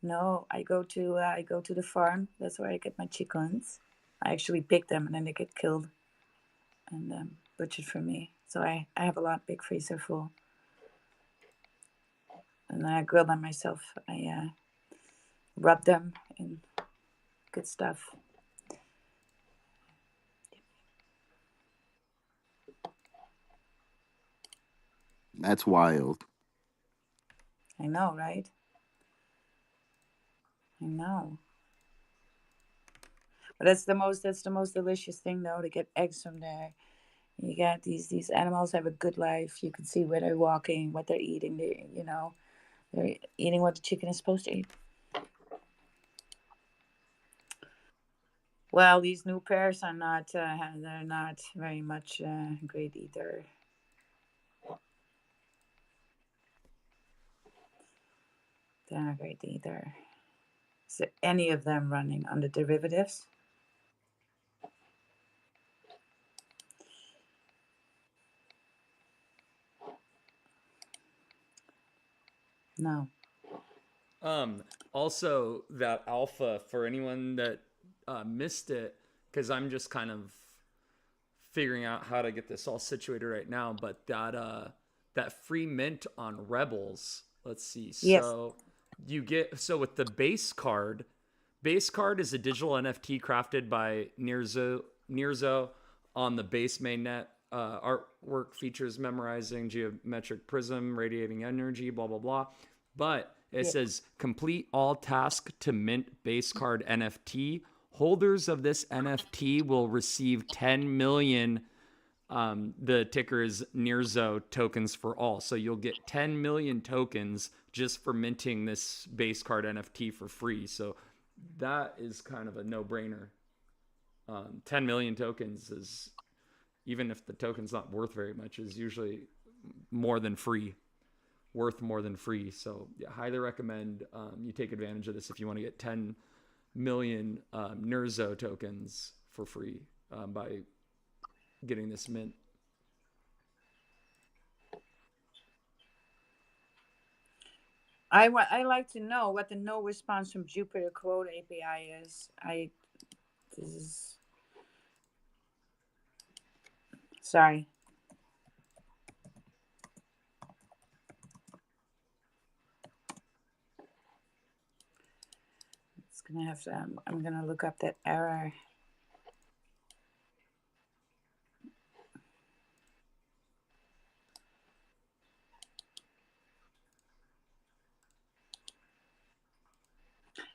No, I go to the farm. That's where I get my chickens. I actually pick them and then they get killed and butchered for me. So I have a lot big freezer full. And I grill them myself. I rub them in good stuff. That's wild. I know, right? I know. But that's the most delicious thing though, to get eggs from there. You got these animals have a good life. You can see where they're walking, what they're eating. They're eating what the chicken is supposed to eat. Well, these new pairs are not. They're not very much great either. They're not great either. Is there any of them running on the derivatives? No. Also, that alpha for anyone that missed it, because I'm just kind of figuring out how to get this all situated right now. But that free mint on Rebels. Let's see. Yes. So you get with the base card. Base card is a digital NFT crafted by Nirzo on the base mainnet. artwork features memorizing geometric prism, radiating energy, blah blah blah. But it Yeah. says complete all task to mint base card NFT. Holders of this NFT will receive 10 million. The ticker is Nirzo tokens for all. So you'll get 10 million tokens just for minting this base card NFT for free. So that is kind of a no brainer. 10 million tokens is, even if the token's not worth very much, is usually more than free, worth more than free. So yeah, highly recommend you take advantage of this if you want to get 10 million Nirzo tokens for free by getting this mint. I like to know what the no response from Jupiter quote API is. This is sorry. It's gonna have to. I'm gonna look up that error.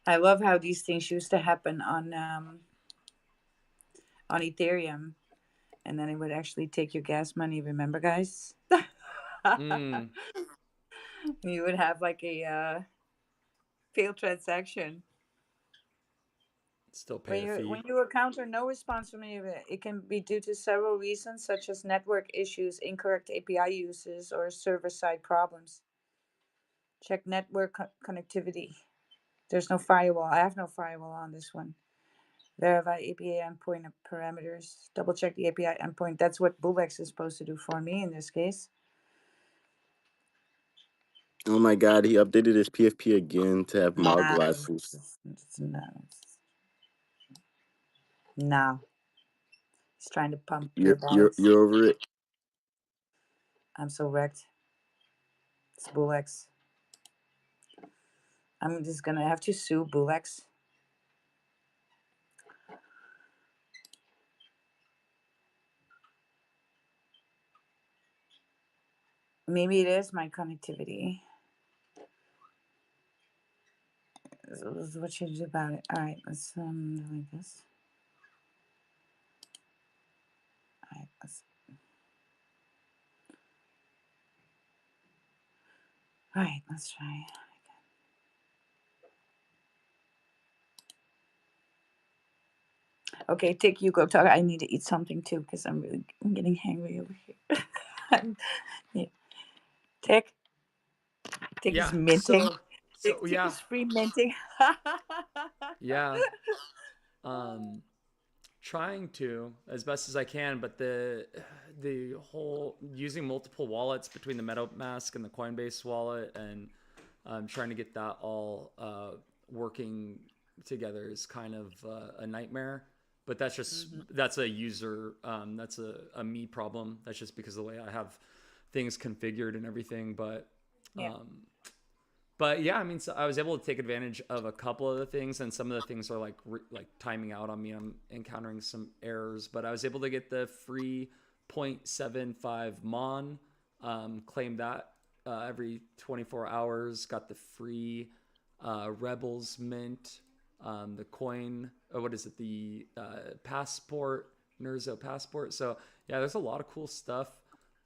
I love how these things used to happen on Ethereum, and then it would actually take your gas money. Remember, guys? Mm, You would have like a failed transaction. still pay When a you fee. when you encounter no response from you, it can be due to several reasons, such as network issues, incorrect API uses, or server-side problems. Check network connectivity. There's no firewall. I have no firewall on this one. Verify API endpoint parameters. Double check the API endpoint. That's what Bullx is supposed to do for me in this case. Oh my God, he updated his PFP again to have mod Nah, glasses. no, no. He's trying to pump your You're balance. you're over it. I'm so wrecked. It's Bullx. I'm just gonna have to sue Bullx. Maybe it is my connectivity. This is what you do about it. All right, let's delete this. All right, let's try. Okay, Tick, you go talk. I need to eat something too because I'm getting hangry over here. Yeah. Tick, Tick is Yeah. minting. Tick Yeah. is free minting. Yeah. Um, trying to as best as I can, but the whole using multiple wallets between the MetaMask and the Coinbase wallet, and trying to get that all working together is kind of a nightmare. But Mhm. that's a user that's a me problem. That's just because of the way I have things configured and everything. Yeah. Um, but yeah, I mean, so I was able to take advantage of a couple of the things, and some of the things are like timing out on me. I'm encountering some errors, but I was able to get the free 0.75 mon, claim that every 24 hours. Got the free Rebels mint, the coin. Oh, what is it? The passport, Nurzo passport. So yeah, there's a lot of cool stuff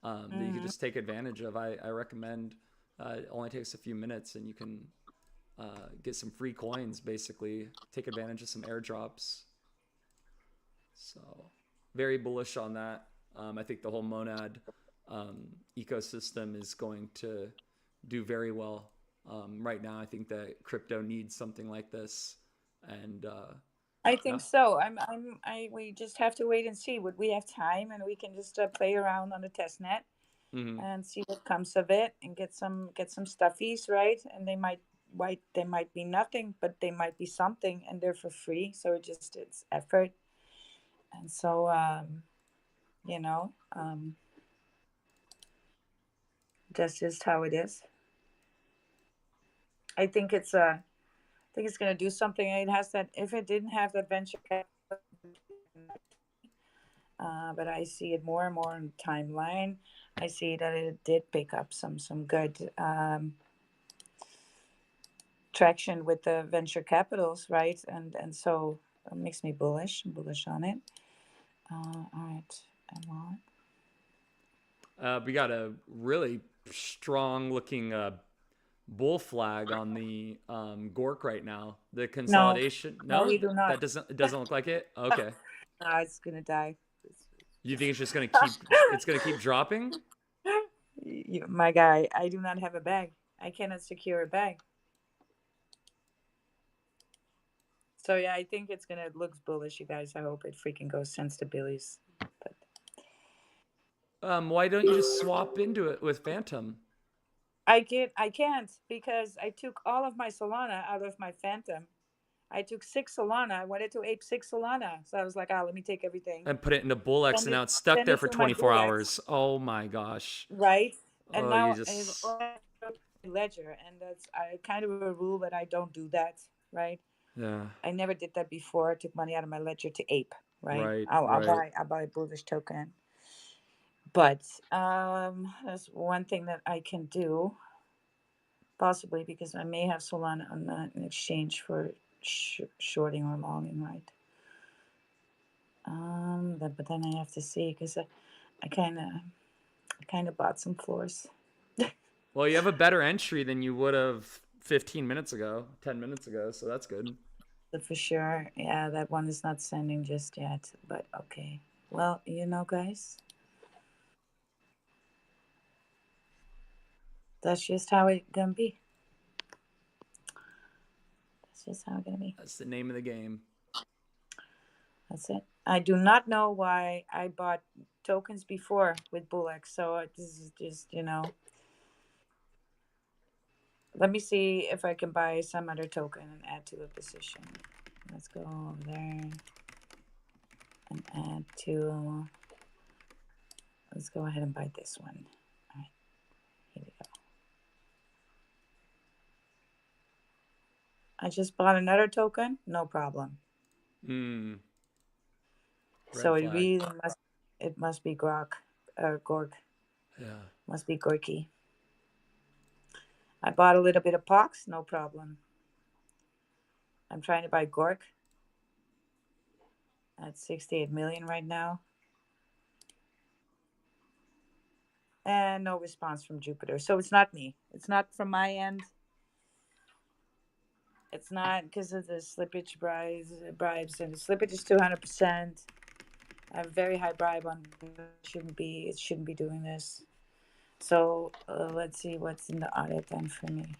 that you could Hmm. just take advantage of. I recommend. It only takes a few minutes, and you can get some free coins. Basically, take advantage of some airdrops. So, very bullish on that. I think the whole Monad ecosystem is going to do very well. Right now, I think that crypto needs something like this, and I yeah. think so. We just have to wait and see. Would we have time and we can just play around on the test net Mm-hmm. and see what comes of it and get some stuffies, right? And they might be nothing, but they might be something, and they're for free. So it's effort, and so you know, that's just how it is. I think I think it's gonna do something. It has that. If it didn't have that venture capital, but I see it more and more on timeline. I see that it did pick up some good traction with the venture capitals, right? And so it makes me bullish on it. All right, Emma. We got a really strong looking bull flag on the Gork right now. The No, consolidation. no, we No, do not. that doesn't. It doesn't look like it. Okay. No, it's gonna die. You think it's just gonna keep? It's gonna keep dropping. My guy, I do not have a bag. I cannot secure a bag. So yeah, I think it's gonna look bullish, you guys. I hope it freaking goes sense to Billy's. But Why don't you just swap into it with Phantom? I can't because I took all of my Solana out of my Phantom. I took six Solana. I wanted to ape six Solana. So I was like, let me take everything. And put it into Bullx, Send and now it it's stuck send there it for to my 24 Bullets. hours. Oh my gosh. Right? And Oh, you now it's just. all ledger, and that's kind of a rule that I don't do that, right? Yeah. I never did that before. I took money out of my ledger to ape, right? Right. I'll Right. buy a bullish token. But there's one thing that I can do, possibly because I may have Solana on an exchange for shorting or longing, right? But then I have to see because I kind of bought some floors. Well, you have a better entry than you would have 15 minutes ago, 10 minutes ago, so that's good. But for sure, yeah, that one is not sending just yet. But okay, well, guys, that's just how it gonna be. That's just how it gonna be. That's the name of the game. That's it. I do not know why I bought tokens before with Bullock. So this is just, let me see if I can buy some other token and add to a position. Let's go over there and add to. Let's go ahead and buy this one. All right, here we go. I just bought another token. No problem. Hmm. So Red it flag. really must be Grok or Gork. Yeah. Must be Gorky. I bought a little bit of Pox. No problem. I'm trying to buy Gork at 68 million right now. And no response from Jupiter. So it's not me. It's not from my end. It's not because of the slippage bribes, and the slippage is 200%. I have a very high bribe on. It shouldn't be doing this. So let's see what's in the audit then for me.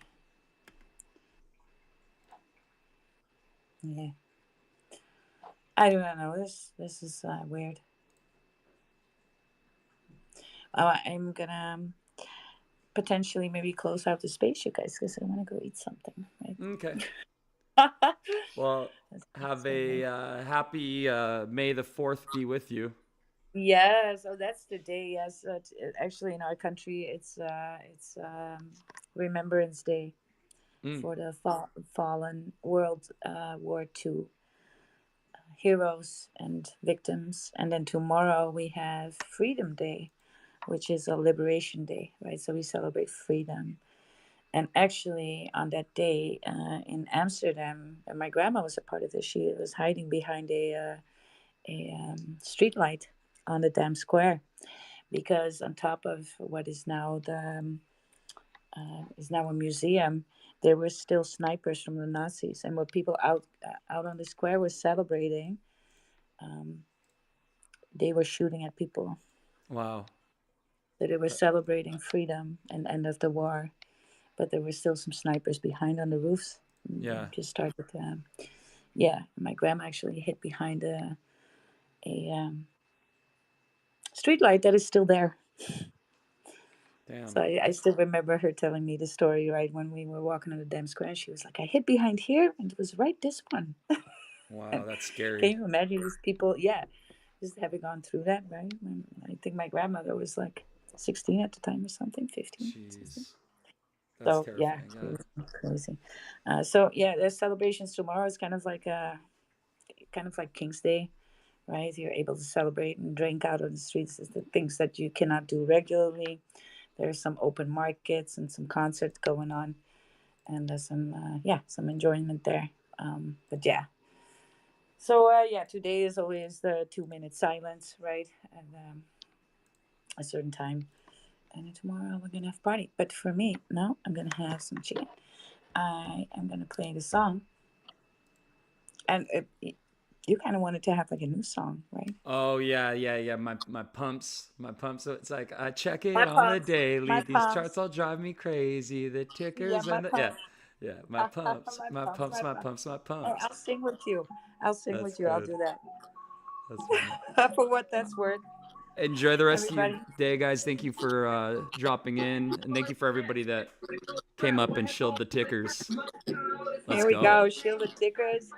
Yeah, I do not know this. This is weird. I'm gonna potentially maybe close out the space, you guys, because I want to go eat something. Right? Okay. Well, have So a happy May the 4th be with you. yeah, so that's the day. Yes, actually, in our country, it's Remembrance Day Mm. for the fallen World War II heroes and victims. And then tomorrow we have Freedom Day, which is a liberation day, right? So we celebrate freedom. And actually, on that day in Amsterdam, and my grandma was a part of this. She was hiding behind a street light on the Dam Square, because on top of what is now a museum, there were still snipers from the Nazis, and what people out on the square were celebrating, um, they were shooting at people. Wow. So they were celebrating freedom and end of the war, but there were still some snipers behind on the roofs. They Yeah. just started. Yeah, my grandma actually hid behind a street light that is still there. So Damn. I still remember her telling me the story, right, when we were walking on the Dam Square. She was like, I hid behind here, and it was right this one. Wow, And that's can scary. you imagine these people? Yeah, just having gone through that, right? I think my grandmother was like 16 at the time or something, 15, 16. Jeez. That's So yeah, terrifying. Yeah. crazy, crazy. So yeah, there's celebrations tomorrow. It's kind of like King's Day, right? You're able to celebrate and drink out on the streets. It's the things that you cannot do regularly. There's some open markets and some concerts going on, and there's some yeah, some enjoyment there. But yeah, so yeah, today is always the 2 minute silence, right? And a certain time. And then tomorrow we're gonna have a party. But for me, now I'm gonna have some chicken. I am gonna play the song, and you kind of wanted to have like a new song, right? Oh yeah, yeah, yeah. My pumps. So it's like I check My it on the pumps, daily. my These pumps. charts all drive me crazy. The Yeah, tickers my and the yeah, pumps. yeah. My pumps, My my pumps, pumps, my my pumps. pumps, my Oh, I'll pumps. sing with you. I'll sing That's with you. I'll good. do that. That's funny. For what that's worth, Enjoy the rest of your everybody. day, guys. Thank you for dropping in, and thank you for everybody that came up and shilled the tickers. Let's Here we go. go. Shield the tickers,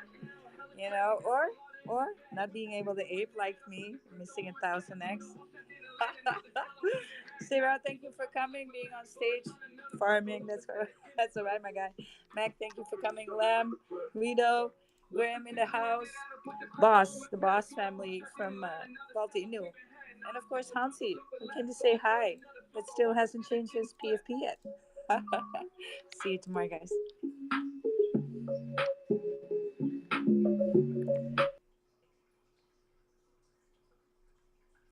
or not being able to ape like me, missing 1,000x. Sarah, thank you for coming, being on stage, farming. That's all, that's all right, my guy. Mac, thank you for coming. Lamb, Rito, Graham in the house, Boss, the Boss family from Balti Inu, and of course Hansi, who came to say hi, but still hasn't changed his PFP yet. See you tomorrow, guys.